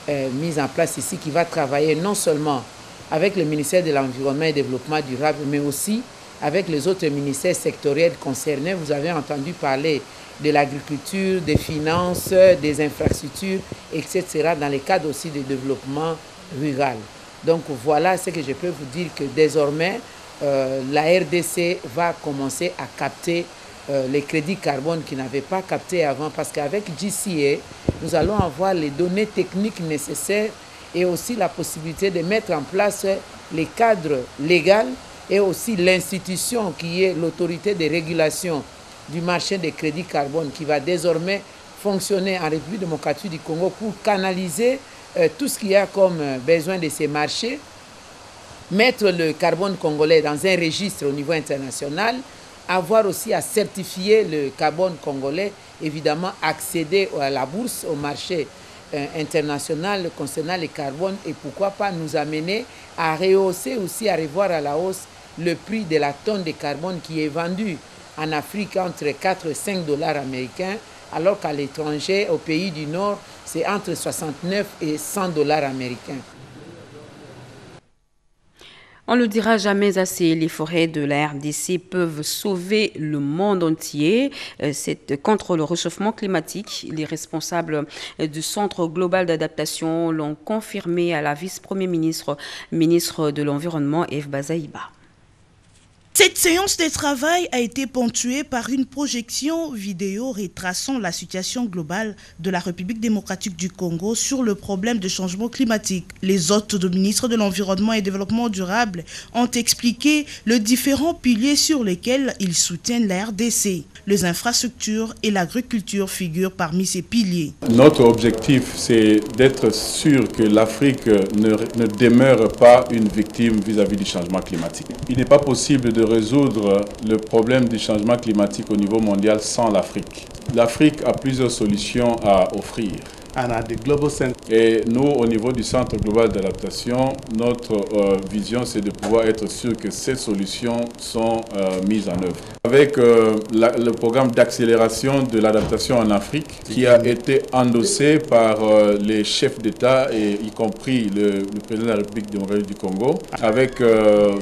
Speaker 21: mis en place ici, qui va travailler non seulement avec le ministère de l'Environnement et du Développement durable, mais aussi avec les autres ministères sectoriels concernés. Vous avez entendu parler de l'agriculture, des finances, des infrastructures, etc., dans le cadre aussi du développement rural. Donc voilà ce que je peux vous dire, que désormais, la RDC va commencer à capter les crédits carbone qu'ils n'avaient pas captés avant, parce qu'avec GCA, nous allons avoir les données techniques nécessaires et aussi la possibilité de mettre en place les cadres légaux et aussi l'institution qui est l'autorité de régulation du marché des crédits carbone, qui va désormais fonctionner en République démocratique du Congo pour canaliser tout ce qu'il y a comme besoin de ces marchés, mettre le carbone congolais dans un registre au niveau international, avoir aussi à certifier le carbone congolais, évidemment accéder à la bourse, au marché international concernant le carbone, et pourquoi pas nous amener à rehausser aussi, à revoir à la hausse le prix de la tonne de carbone qui est vendue en Afrique entre 4 et 5 dollars américains, alors qu'à l'étranger, au pays du Nord, c'est entre 69 et 100 dollars américains.
Speaker 1: On ne le dira jamais assez, les forêts de la RDC peuvent sauver le monde entier. Contre le réchauffement climatique, les responsables du Centre global d'adaptation l'ont confirmé à la vice-première ministre, ministre de l'Environnement, Eve Bazaïba.
Speaker 22: Cette séance de travail a été ponctuée par une projection vidéo retraçant la situation globale de la République démocratique du Congo sur le problème de changement climatique. Les hôtes du ministre de l'Environnement et du Développement durable ont expliqué les différents piliers sur lesquels ils soutiennent la RDC. Les infrastructures et l'agriculture figurent parmi ces piliers.
Speaker 20: Notre objectif, c'est d'être sûr que l'Afrique ne demeure pas une victime vis-à-vis du changement climatique. Il n'est pas possible de résoudre le problème du changement climatique au niveau mondial sans l'Afrique. L'Afrique a plusieurs solutions à offrir. Et nous, au niveau du Centre global d'adaptation, notre vision, c'est de pouvoir être sûr que ces solutions sont mises en œuvre. Avec le programme d'accélération de l'adaptation en Afrique, qui a été endossé par les chefs d'État, et y compris le président de la République démocratique du Congo, avec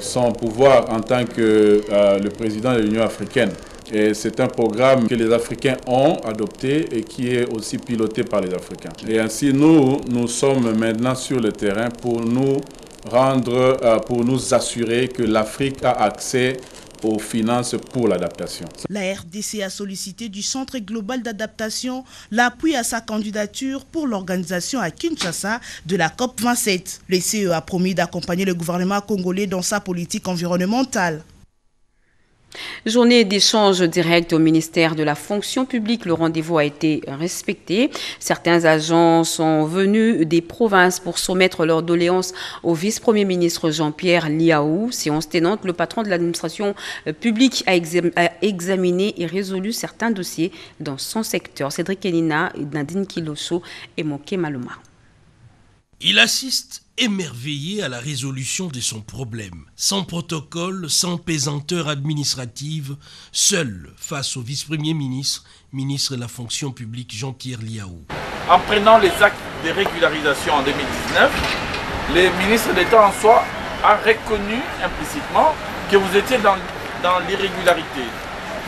Speaker 20: son pouvoir en tant que le président de l'Union africaine Et c'est un programme que les Africains ont adopté et qui est aussi piloté par les Africains. Et ainsi, nous sommes maintenant sur le terrain pour nous assurer que l'Afrique a accès aux finances pour l'adaptation.
Speaker 22: La RDC a sollicité du Centre global d'adaptation l'appui à sa candidature pour l'organisation à Kinshasa de la COP27. Le CE a promis d'accompagner le gouvernement congolais dans sa politique environnementale.
Speaker 1: Journée d'échange direct au ministère de la fonction publique. Le rendez-vous a été respecté. Certains agents sont venus des provinces pour soumettre leurs doléances au vice-premier ministre Jean-Pierre Liaou. Séance tenante, le patron de l'administration publique a examiné et résolu certains dossiers dans son secteur. Cédric Kenina, Nadine Kiloso et Moké Maloma.
Speaker 2: Il assiste émerveillé à la résolution de son problème, sans protocole, sans pesanteur administrative, seul face au vice-premier ministre, ministre de la fonction publique Jean-Pierre Liaou.
Speaker 5: En prenant les actes de régularisation en 2019, le ministre d'État en soi a reconnu implicitement que vous étiez dans l'irrégularité.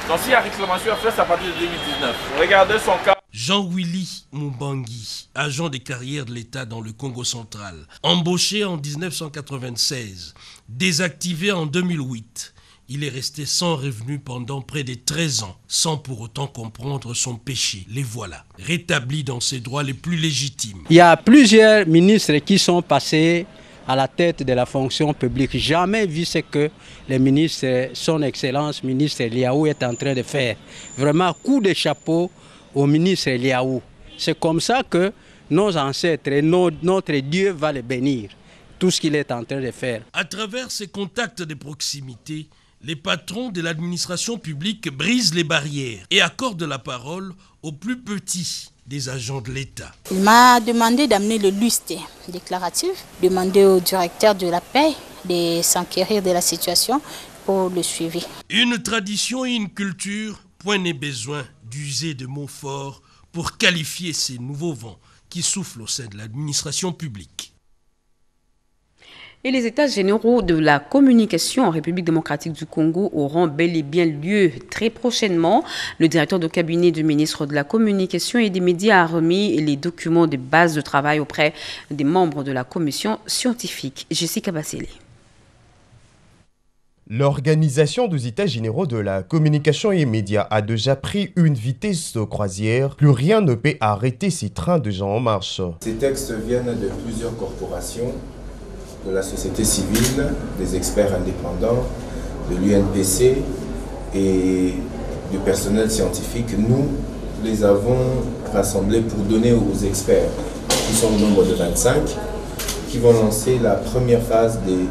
Speaker 5: Donc s'il y a réclamation à faire, c'est à partir de 2019. Regardez son cas.
Speaker 2: Jean-Willy Moubangi, agent de carrière de l'État dans le Congo central, embauché en 1996, désactivé en 2008. Il est resté sans revenu pendant près de 13 ans, sans pour autant comprendre son péché. Les voilà, rétablis dans ses droits les plus légitimes.
Speaker 23: Il y a plusieurs ministres qui sont passés à la tête de la fonction publique. Jamais vu ce que le ministre, son Excellence, ministre Liaou est en train de faire. Vraiment, coup de chapeau au ministre Liaou. C'est comme ça que nos ancêtres et notre Dieu va le bénir, tout ce qu'il est en train de faire.
Speaker 2: À travers ces contacts de proximité, les patrons de l'administration publique brisent les barrières et accordent la parole aux plus petits des agents de l'État.
Speaker 24: Il m'a demandé d'amener le lustre déclaratif, demander au directeur de la paix de s'enquérir de la situation pour le suivi.
Speaker 2: Une tradition et une culture, point n'est besoin d'user de mots forts pour qualifier ces nouveaux vents qui soufflent au sein de l'administration publique.
Speaker 1: Et les états généraux de la communication en République démocratique du Congo auront bel et bien lieu très prochainement. Le directeur de cabinet du ministre de la Communication et des Médias a remis les documents de base de travail auprès des membres de la commission scientifique. Jessica Bassélé.
Speaker 25: L'organisation des états généraux de la communication et médias a déjà pris une vitesse de croisière. Plus rien ne peut arrêter ces trains de gens en marche.
Speaker 26: Ces textes viennent de plusieurs corporations, de la société civile, des experts indépendants, de l'UNPC et du personnel scientifique. Nous les avons rassemblés pour donner aux experts, qui sont au nombre de 25, qui vont lancer la première phase de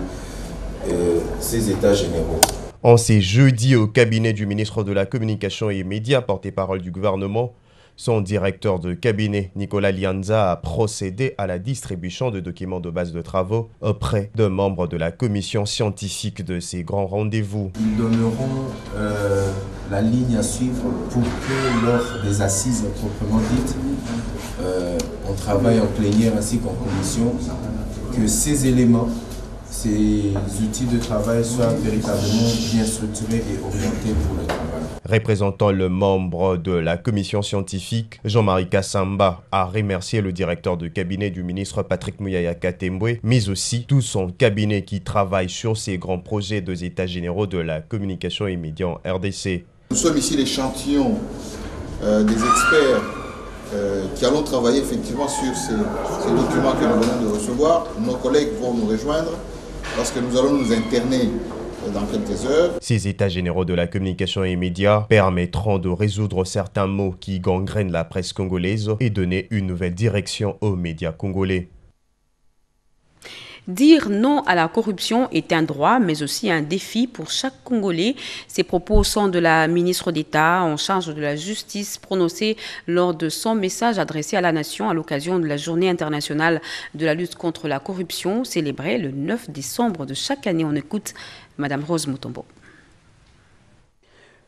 Speaker 26: ces états généraux.
Speaker 25: En ces jeudis au cabinet du ministre de la Communication et Médias, porte-parole du gouvernement, son directeur de cabinet, Nicolas Lianza, a procédé à la distribution de documents de base de travaux auprès de membres de la commission scientifique de ces grands rendez-vous.
Speaker 26: Ils donneront la ligne à suivre pour que lors des assises proprement dites, on travaille en plénière ainsi qu'en commission, que ces éléments, ces outils de travail soient véritablement bien structurés et orientés pour le travail.
Speaker 25: Représentant le membre de la commission scientifique, Jean-Marie Kassamba a remercié le directeur de cabinet du ministre Patrick Mouyaya Katembwe, mais aussi tout son cabinet qui travaille sur ces grands projets des états généraux de la communication et médias en RDC.
Speaker 27: Nous sommes ici l'échantillon des experts qui allons travailler effectivement sur ces documents que nous venons de recevoir. Nos collègues vont nous rejoindre parce que nous allons nous interner dans quelques heures.
Speaker 25: Ces états généraux de la communication et médias permettront de résoudre certains maux qui gangrènent la presse congolaise et donner une nouvelle direction aux médias congolais.
Speaker 1: Dire non à la corruption est un droit, mais aussi un défi pour chaque Congolais. Ces propos sont de la ministre d'État en charge de la justice prononcée lors de son message adressé à la nation à l'occasion de la Journée internationale de la lutte contre la corruption, célébrée le 9 décembre de chaque année. On écoute Madame Rose Mutombo.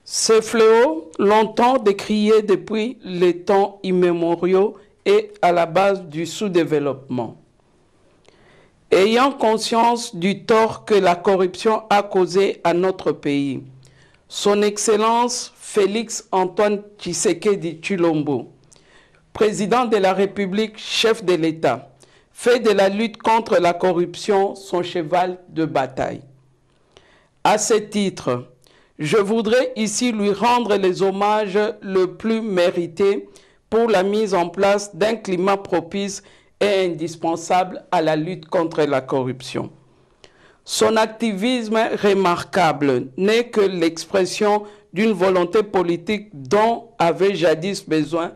Speaker 28: Ce fléau, longtemps décrié depuis les temps immémoriaux, est à la base du sous-développement. Ayant conscience du tort que la corruption a causé à notre pays, Son Excellence Félix Antoine Tshisekedi Tshilombo, président de la République, chef de l'État, fait de la lutte contre la corruption son cheval de bataille. À ce titre, je voudrais ici lui rendre les hommages le plus mérités pour la mise en place d'un climat propice et indispensable à la lutte contre la corruption. Son activisme remarquable n'est que l'expression d'une volonté politique dont avait jadis besoin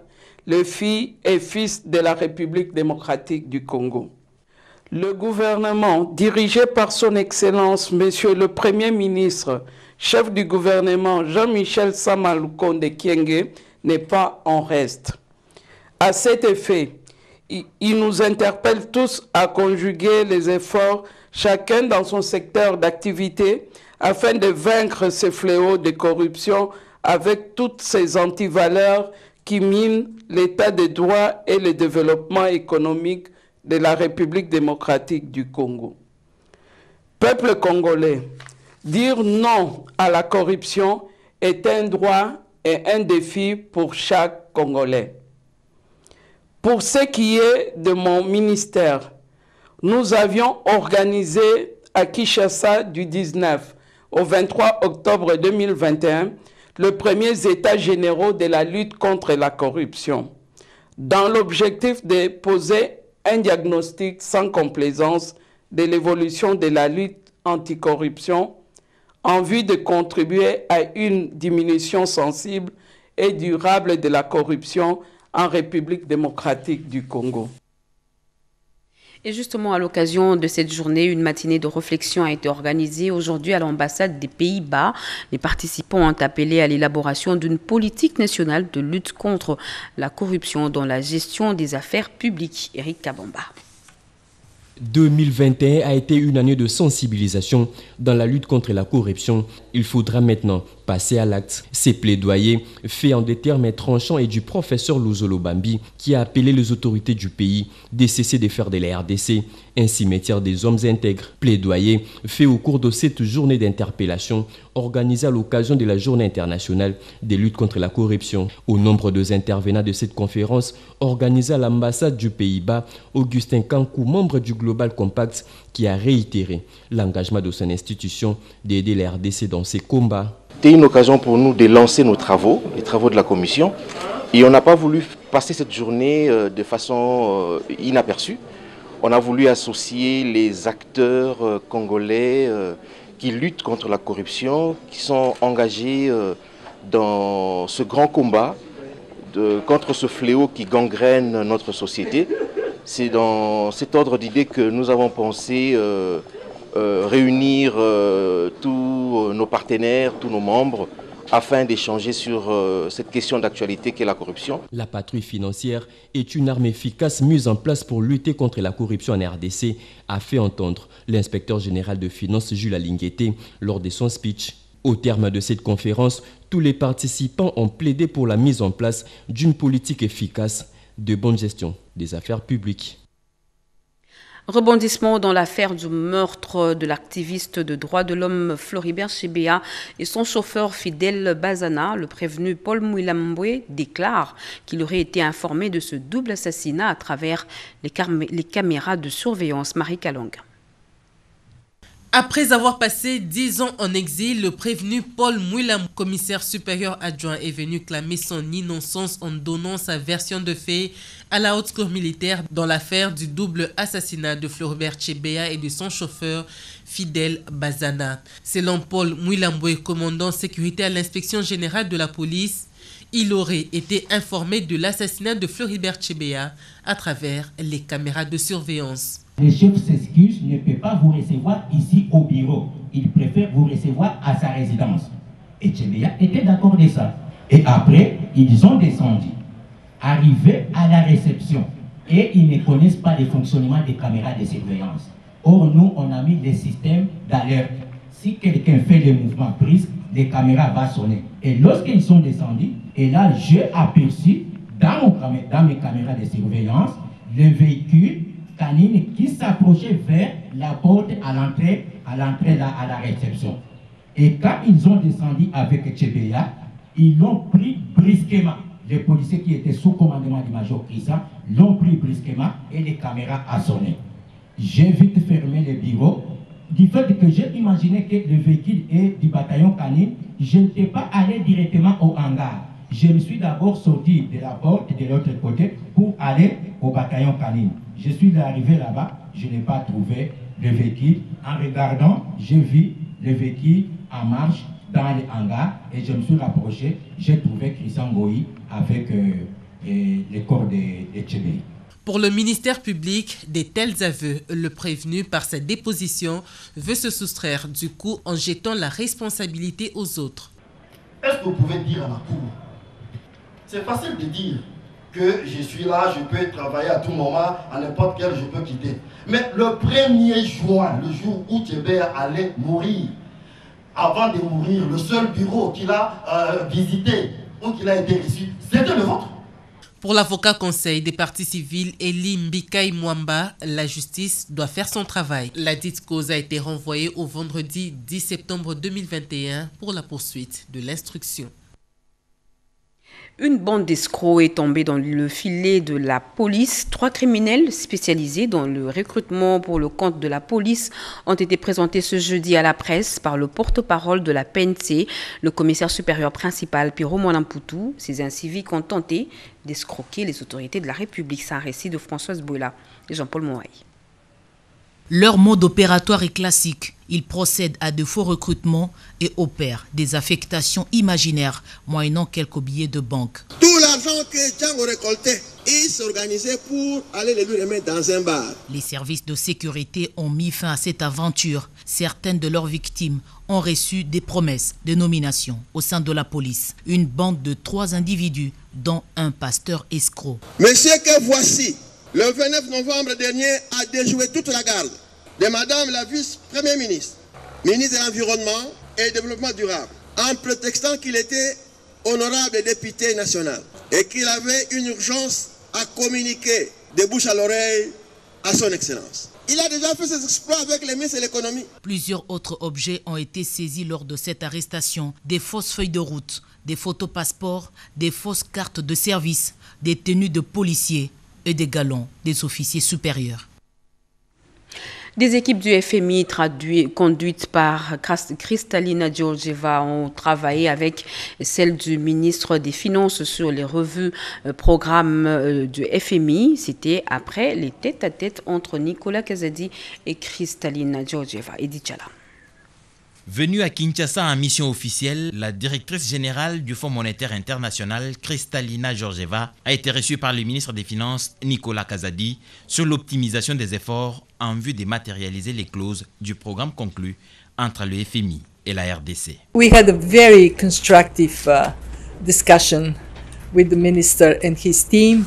Speaker 28: les filles et fils de la République démocratique du Congo. Le gouvernement, dirigé par son Excellence, Monsieur le Premier ministre, chef du gouvernement Jean-Michel Sama Lukonde Kyenge, n'est pas en reste. À cet effet, il nous interpelle tous à conjuguer les efforts, chacun dans son secteur d'activité, afin de vaincre ces fléaux de corruption avec toutes ces antivaleurs qui minent l'état de droit et le développement économique de la République démocratique du Congo. Peuple congolais, dire non à la corruption est un droit et un défi pour chaque Congolais. Pour ce qui est de mon ministère, nous avions organisé à Kinshasa du 19 au 23 octobre 2021 le premier état généraux de la lutte contre la corruption, dans l'objectif de poser un diagnostic sans complaisance de l'évolution de la lutte anticorruption en vue de contribuer à une diminution sensible et durable de la corruption en République démocratique du Congo.
Speaker 1: Et justement, à l'occasion de cette journée, une matinée de réflexion a été organisée aujourd'hui à l'ambassade des Pays-Bas. Les participants ont appelé à l'élaboration d'une politique nationale de lutte contre la corruption dans la gestion des affaires publiques. Eric Kabamba.
Speaker 4: 2021 a été une année de sensibilisation dans la lutte contre la corruption. Il faudra maintenant passer à l'acte. Ces plaidoyers, faits en des termes tranchants et du professeur Luzolo Bambi, qui a appelé les autorités du pays de cesser de faire de la RDC un cimetière des hommes intègres. Plaidoyer fait au cours de cette journée d'interpellation organisée à l'occasion de la Journée internationale de lutte contre la corruption. Au nombre des intervenants de cette conférence organisée à l'ambassade du Pays-Bas, Augustin Kankou, membre du Global Compact, qui a réitéré l'engagement de son institution d'aider la RDC dans ses combats.
Speaker 6: C'était une occasion pour nous de lancer nos travaux, les travaux de la commission, et on n'a pas voulu passer cette journée de façon inaperçue. On a voulu associer les acteurs congolais qui luttent contre la corruption, qui sont engagés dans ce grand combat contre ce fléau qui gangrène notre société. C'est dans cet ordre d'idées que nous avons pensé réunir tous nos partenaires, tous nos membres, afin d'échanger sur cette question d'actualité qu'est la corruption.
Speaker 4: La patrouille financière est une arme efficace mise en place pour lutter contre la corruption en RDC, a fait entendre l'inspecteur général de finances Jules Alinguete lors de son speech. Au terme de cette conférence, tous les participants ont plaidé pour la mise en place d'une politique efficace de bonne gestion des affaires publiques.
Speaker 1: Rebondissement dans l'affaire du meurtre de l'activiste de droits de l'homme Floribert Chebeya et son chauffeur Fidel Bazana. Le prévenu Paul Mouilambwe déclare qu'il aurait été informé de ce double assassinat à travers les caméras de surveillance. Marie Kalong.
Speaker 7: Après avoir passé 10 ans en exil, le prévenu Paul Mouilam, commissaire supérieur adjoint, est venu clamer son innocence en donnant sa version de fait à la haute cour militaire dans l'affaire du double assassinat de Floribert Chebeya et de son chauffeur Fidel Bazana. Selon Paul Mouilambwe, commandant sécurité à l'inspection générale de la police, il aurait été informé de l'assassinat de Floribert Chebeya à travers les caméras de surveillance.
Speaker 8: Le chef s'excuse, ne peut pas vous recevoir ici au bureau. Il préfère vous recevoir à sa résidence. Et Chebeya était d'accord de ça. Et après, ils ont descendu, arrivés à la réception. Et ils ne connaissent pas le fonctionnement des caméras de surveillance. Or, nous, on a mis des systèmes d'alerte. Si quelqu'un fait le mouvement brusque, les caméras vont sonner. Et lorsqu'ils sont descendus, et là, j'ai aperçu dans mes caméras de surveillance le véhicule canine qui s'approchait vers la porte à l'entrée à la réception. Et quand ils ont descendu avec Chebeya, Ils l'ont pris brusquement. Les policiers qui étaient sous commandement du major Christian l'ont pris brusquement et les caméras ont sonné. J'ai vite fermé les bureaux. Du fait que j'ai imaginé que le véhicule est du bataillon canine, je n'étais pas allé directement au hangar. Je me suis d'abord sorti de la porte de l'autre côté pour aller au bataillon canine. Je suis arrivé là-bas, je n'ai pas trouvé le véhicule. En regardant, j'ai vu le véhicule en marche dans le hangar et je me suis rapproché. J'ai trouvé Christian Goï avec le corps de Tchébé.
Speaker 7: Pour le ministère public, de tels aveux, le prévenu par sa déposition veut se soustraire du coup en jetant la responsabilité aux autres.
Speaker 9: Est-ce que vous pouvez dire à la cour? C'est facile de dire que je suis là, je peux travailler à tout moment, à n'importe quel, je peux quitter. Mais le 1er juin, le jour où Tchébé allait mourir, avant de mourir, le seul bureau qu'il a visité ou qu'il a été reçu, c'était le vôtre.
Speaker 7: Pour l'avocat conseil des parties civiles Eli Mbikaï Mwamba, la justice doit faire son travail. La dite cause a été renvoyée au vendredi 10 septembre 2021 pour la poursuite de l'instruction.
Speaker 1: Une bande d'escrocs est tombée dans le filet de la police. 3 criminels spécialisés dans le recrutement pour le compte de la police ont été présentés ce jeudi à la presse par le porte-parole de la PNC, le commissaire supérieur principal Piro Mwanamputu. Ces inciviques ont tenté d'escroquer les autorités de la République. C'est un récit de Françoise Bouela et Jean-Paul Moaï.
Speaker 10: Leur mode opératoire est classique. Ils procèdent à de faux recrutements et opèrent des affectations imaginaires, moyennant quelques billets de banque.
Speaker 11: Tout l'argent que Django récoltait, ils s'organisaient pour aller le lui remettre dans un bar.
Speaker 10: Les services de sécurité ont mis fin à cette aventure. Certaines de leurs victimes ont reçu des promesses de nomination au sein de la police. Une bande de 3 individus, dont un pasteur escroc.
Speaker 11: Monsieur que voici, le 29 novembre dernier, a déjoué toute la garde de Madame la vice-première ministre, ministre de l'Environnement et du Développement durable, en prétextant qu'il était honorable député national et qu'il avait une urgence à communiquer de bouche à l'oreille à son Excellence. Il a déjà fait ses exploits avec les ministres de l'économie.
Speaker 10: Plusieurs autres objets ont été saisis lors de cette arrestation. Des fausses feuilles de route, des photos passeports, des fausses cartes de service, des tenues de policiers et des galons des officiers supérieurs.
Speaker 1: Des équipes du FMI conduites par Kristalina Georgieva ont travaillé avec celle du ministre des Finances sur les revues programmes du FMI. C'était après les tête-à-tête entre Nicolas Kazadi et Kristalina Georgieva. Edith Chala.
Speaker 12: Venue à Kinshasa en mission officielle, la directrice générale du Fonds monétaire international, Kristalina Georgieva, a été reçue par le ministre des Finances, Nicolas Kazadi, sur l'optimisation des efforts en vue de matérialiser les clauses du programme conclu entre le FMI et la RDC.
Speaker 13: We had a very constructive discussion with the minister and his team.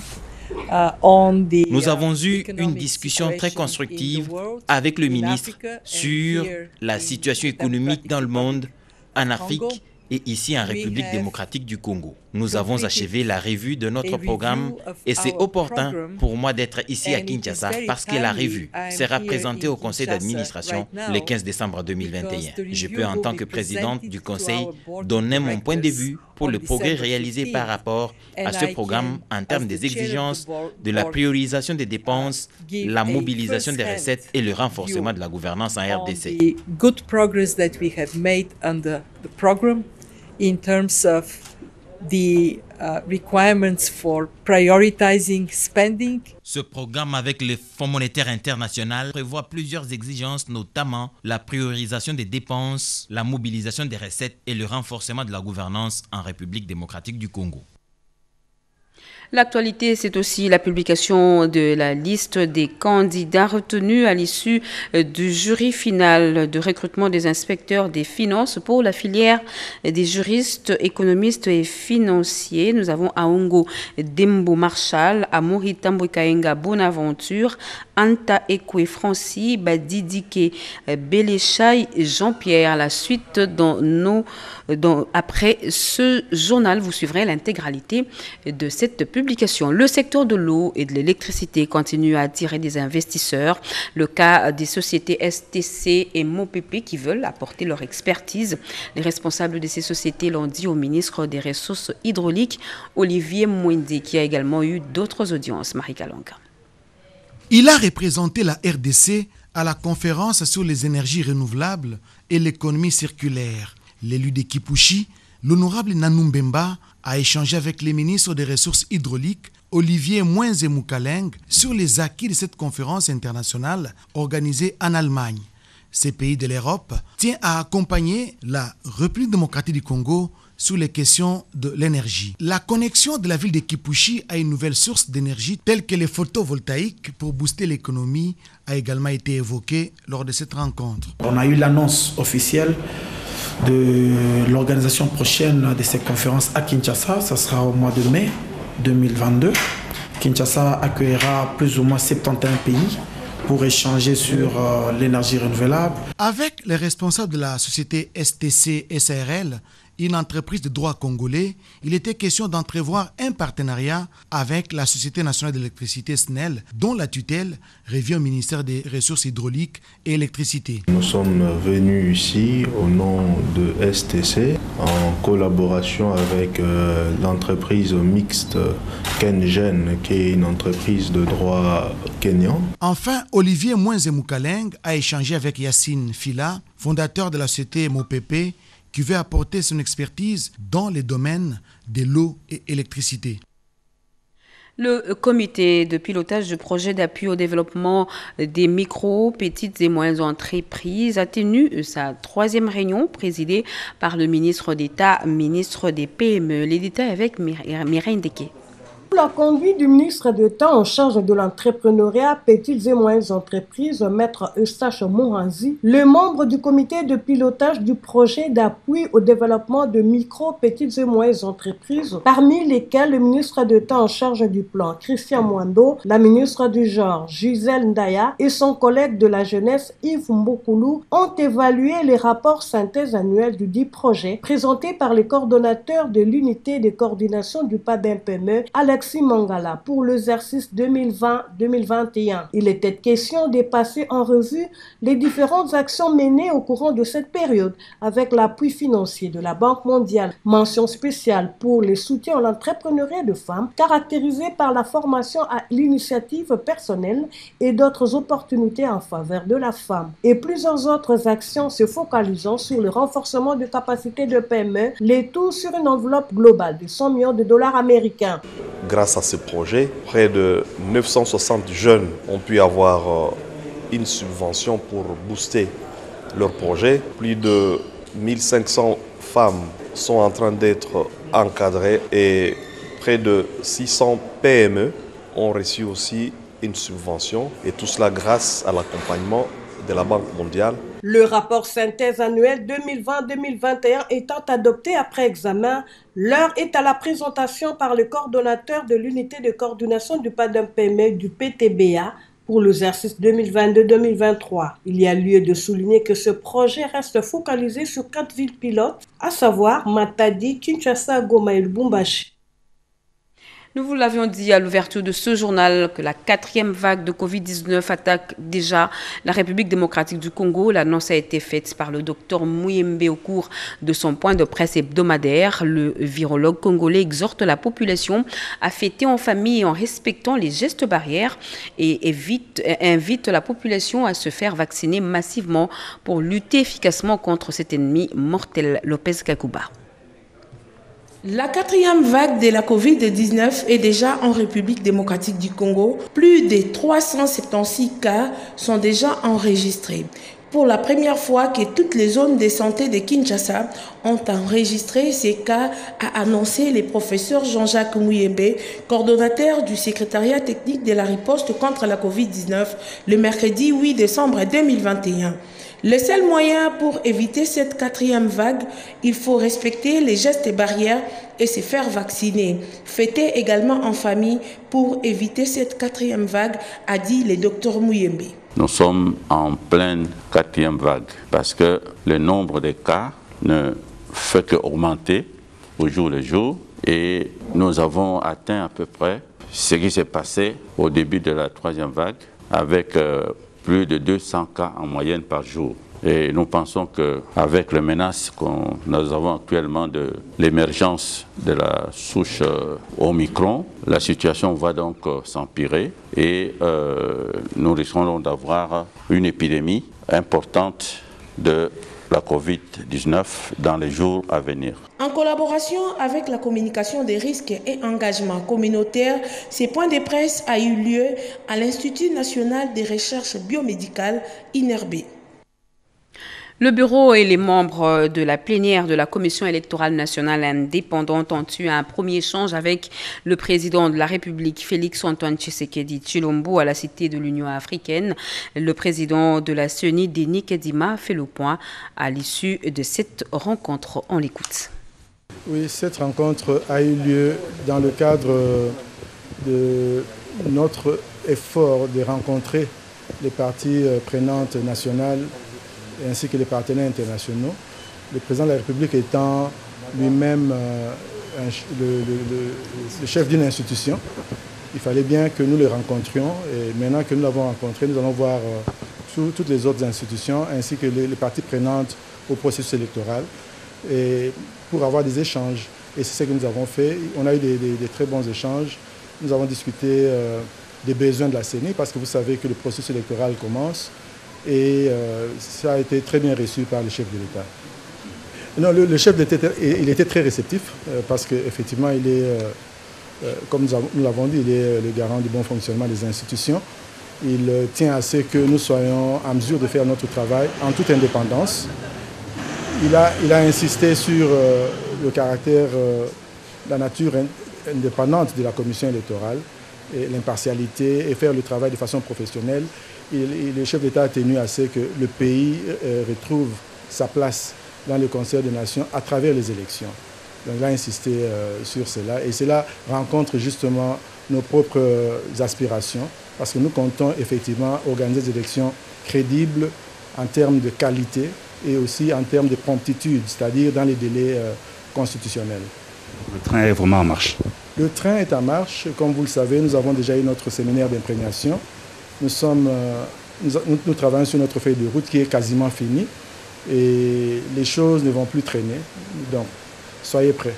Speaker 12: Nous avons eu une discussion très constructive avec le ministre sur la situation économique dans le monde, en Afrique et ici en République démocratique du Congo. Nous avons achevé la revue de notre programme et c'est opportun pour moi d'être ici à Kinshasa parce que la revue sera présentée au conseil d'administration le 15 décembre 2021. Je peux en tant que présidente du conseil donner mon point de vue pour le progrès réalisé par rapport à ce programme en termes des exigences, de la priorisation des dépenses, la mobilisation des recettes et le renforcement de la gouvernance en RDC.
Speaker 13: Good progress that we have made under the program in terms of the requirements for prioritizing spending.
Speaker 12: Ce programme avec le Fonds monétaire international prévoit plusieurs exigences, notamment la priorisation des dépenses, la mobilisation des recettes et le renforcement de la gouvernance en République démocratique du Congo.
Speaker 1: L'actualité, c'est aussi la publication de la liste des candidats retenus à l'issue du jury final de recrutement des inspecteurs des finances pour la filière des juristes, économistes et financiers. Nous avons Aongo Dembo Marshall, Amori Tamboukaenga Bonaventure, Anta Ekwe Franci, Badidike Belechai Jean-Pierre. La suite dans nos Après ce journal, vous suivrez l'intégralité de cette publication. Le secteur de l'eau et de l'électricité continue à attirer des investisseurs. Le cas des sociétés STC et MOPP qui veulent apporter leur expertise. Les responsables de ces sociétés l'ont dit au ministre des Ressources hydrauliques, Olivier Mwende, qui a également eu d'autres audiences. Marie Kalanga.
Speaker 3: Il a représenté la RDC à la conférence sur les énergies renouvelables et l'économie circulaire. L'élu de Kipushi, l'honorable Nanou Mbemba, a échangé avec les ministres des Ressources hydrauliques, Olivier Mwenze Moukaleng, sur les acquis de cette conférence internationale organisée en Allemagne. Ces pays de l'Europe tiennent à accompagner la République démocratique du Congo sur les questions de l'énergie. La connexion de la ville de Kipushi à une nouvelle source d'énergie telle que les photovoltaïques pour booster l'économie a également été évoquée lors de cette rencontre.
Speaker 14: On a eu l'annonce officielle de l'organisation prochaine de cette conférence à Kinshasa. Ça sera au mois de mai 2022. Kinshasa accueillera plus ou moins 71 pays pour échanger sur l'énergie renouvelable.
Speaker 3: Avec les responsables de la société STC SARL, une entreprise de droit congolais, il était question d'entrevoir un partenariat avec la Société nationale d'électricité SNEL, dont la tutelle revient au ministère des Ressources hydrauliques et électricité.
Speaker 15: Nous sommes venus ici au nom de STC en collaboration avec l'entreprise mixte Kengen, qui est une entreprise de droit kényan.
Speaker 3: Enfin, Olivier Mwenze Moukaleng a échangé avec Yacine Fila, fondateur de la société MOPP, qui veut apporter son expertise dans les domaines de l'eau et l'électricité.
Speaker 1: Le comité de pilotage du projet d'appui au développement des micro, petites et moyennes entreprises a tenu sa 3e réunion présidée par le ministre d'État, ministre des PME. Les détails avec Mireille Ndeke.
Speaker 16: La conduite du ministre d'État en charge de l'entrepreneuriat, petites et moyennes entreprises, Maître Eustache Moranzi, le membre du comité de pilotage du projet d'appui au développement de micro, petites et moyennes entreprises, parmi lesquels le ministre d'État en charge du plan, Christian Mwando, la ministre du genre, Gisèle Ndaya, et son collègue de la jeunesse, Yves Mbokoulou, ont évalué les rapports synthèse annuels du dit projet, présentés par les coordonnateurs de l'unité de coordination du PADEMPME, Alexis Mangala, pour l'exercice 2020-2021. Il était question de passer en revue les différentes actions menées au courant de cette période avec l'appui financier de la Banque mondiale. Mention spéciale pour les soutiens à l'entrepreneuriat de femmes, caractérisé par la formation à l'initiative personnelle et d'autres opportunités en faveur de la femme. Et plusieurs autres actions se focalisant sur le renforcement de capacités de PME, les tout sur une enveloppe globale de 100 millions de dollars américains.
Speaker 17: Grâce à ce projet, près de 960 jeunes ont pu avoir une subvention pour booster leur projet. Plus de 1500 femmes sont en train d'être encadrées et près de 600 PME ont reçu aussi une subvention. Et tout cela grâce à l'accompagnement de la Banque mondiale.
Speaker 16: Le rapport synthèse annuel 2020-2021 étant adopté après examen, l'heure est à la présentation par le coordonnateur de l'unité de coordination du PADEMPME du PTBA pour l'exercice 2022-2023. Il y a lieu de souligner que ce projet reste focalisé sur 4 villes pilotes, à savoir Matadi, Kinshasa, Goma et Lubumbashi.
Speaker 1: Nous vous l'avions dit à l'ouverture de ce journal que la 4e vague de Covid-19 attaque déjà la République démocratique du Congo. L'annonce a été faite par le docteur Muyembe au cours de son point de presse hebdomadaire. Le virologue congolais exhorte la population à fêter en famille et en respectant les gestes barrières et invite la population à se faire vacciner massivement pour lutter efficacement contre cet ennemi mortel. Lopez Kakuba.
Speaker 18: La 4e vague de la Covid-19 est déjà en République démocratique du Congo. Plus de 376 cas sont déjà enregistrés. Pour la première fois que toutes les zones de santé de Kinshasa ont enregistré ces cas, a annoncé le professeur Jean-Jacques Muyembe, coordonnateur du secrétariat technique de la riposte contre la Covid-19, le mercredi 8 décembre 2021. Le seul moyen pour éviter cette 4e vague, il faut respecter les gestes barrières et se faire vacciner. Fêter également en famille pour éviter cette 4e vague, a dit le docteur Muyembe.
Speaker 19: Nous sommes en pleine 4e vague parce que le nombre de cas ne
Speaker 2: fait qu'augmenter au jour le jour. Et nous avons atteint à peu près ce qui s'est passé au début de la 3e vague, avec plus de 200 cas en moyenne par jour. Et nous pensons qu'avec les menaces que nous avons actuellement de l'émergence de la souche Omicron, la situation va donc s'empirer et nous risquons d'avoir une épidémie importante de la Covid-19 dans les jours à venir.
Speaker 18: En collaboration avec la communication des risques et engagements communautaires, ce point de presse a eu lieu à l'Institut national des recherches biomédicales, INRB.
Speaker 1: Le bureau et les membres de la plénière de la Commission électorale nationale indépendante ont eu un premier échange avec le président de la République, Félix-Antoine Tshisekedi Tshilombo, à la Cité de l'Union africaine. Le président de la CENI, Denis Kedima, fait le point à l'issue de cette rencontre. On l'écoute.
Speaker 5: Oui, cette rencontre a eu lieu dans le cadre de notre effort de rencontrer les parties prenantes nationales ainsi que les partenaires internationaux. Le président de la République étant lui-même le chef d'une institution, il fallait bien que nous le rencontrions. Et maintenant que nous l'avons rencontré, nous allons voir toutes les autres institutions ainsi que les parties prenantes au processus électoral et pour avoir des échanges. Et c'est ce que nous avons fait. On a eu des très bons échanges. Nous avons discuté des besoins de la CENI parce que vous savez que le processus électoral commence. Et ça a été très bien reçu par le chef de l'État. Non, le chef de l'État, il était très réceptif parce qu'effectivement, il est, comme nous l'avons dit, il est le garant du bon fonctionnement des institutions. Il tient à ce que nous soyons en mesure de faire notre travail en toute indépendance. Il a insisté sur le caractère, la nature indépendante de la commission électorale, et l'impartialité et faire le travail de façon professionnelle. Le chef d'État a tenu à ce que le pays retrouve sa place dans le Conseil des Nations à travers les élections. Donc il a insisté sur cela et cela rencontre justement nos propres aspirations parce que nous comptons effectivement organiser des élections crédibles en termes de qualité et aussi en termes de promptitude, c'est-à-dire dans les délais constitutionnels.
Speaker 19: Le train est vraiment en marche.
Speaker 5: Le train est en marche. Comme vous le savez, nous avons déjà eu notre séminaire d'imprégnation. Nous travaillons sur notre feuille de route qui est quasiment finie et les choses ne vont plus traîner. Donc, soyez prêts.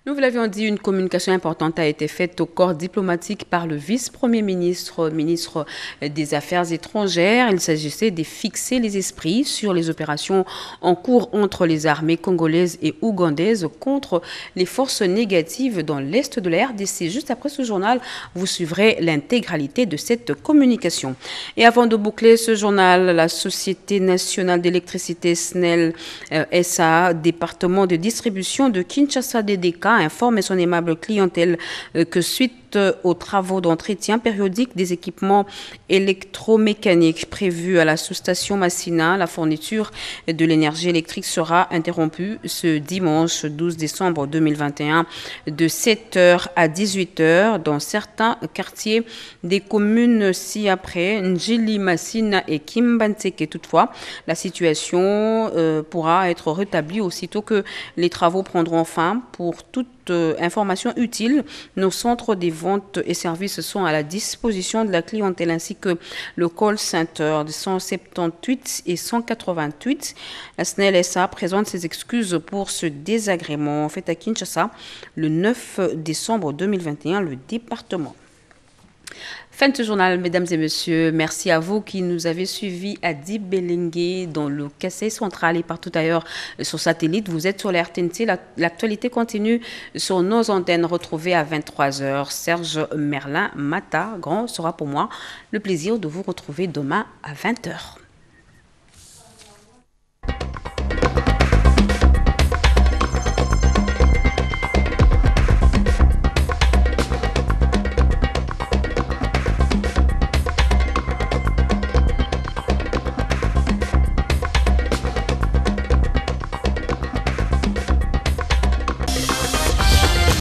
Speaker 1: Nous vous l'avions dit, une communication importante a été faite au corps diplomatique par le vice-premier ministre, ministre des Affaires étrangères. Il s'agissait de fixer les esprits sur les opérations en cours entre les armées congolaises et ougandaises contre les forces négatives dans l'est de la RDC. Juste après ce journal, vous suivrez l'intégralité de cette communication. Et avant de boucler ce journal, la Société nationale d'électricité SNEL SA, département de distribution de Kinshasa DDK, informe son aimable clientèle que suite aux travaux d'entretien périodique des équipements électromécaniques prévus à la sous-station Massina, la fourniture de l'énergie électrique sera interrompue ce dimanche 12 décembre 2021 de 7h à 18h dans certains quartiers des communes ci-après, Njili, Massina et Kimbanseke. Toutefois, la situation pourra être rétablie aussitôt que les travaux prendront fin. Pour toute information utile, nos centres des ventes et services sont à la disposition de la clientèle ainsi que le call center de 178 et 188. La SNEL SA présente ses excuses pour ce désagrément fait à Kinshasa le 9 décembre 2021, le département. Fin de ce journal, mesdames et messieurs. Merci à vous qui nous avez suivis à Dibelengue, dans le Kassai central et partout ailleurs sur satellite. Vous êtes sur la RTNC. L'actualité continue sur nos antennes retrouvées à 23h. Serge Merlin Mata, grand, sera pour moi le plaisir de vous retrouver demain à 20h.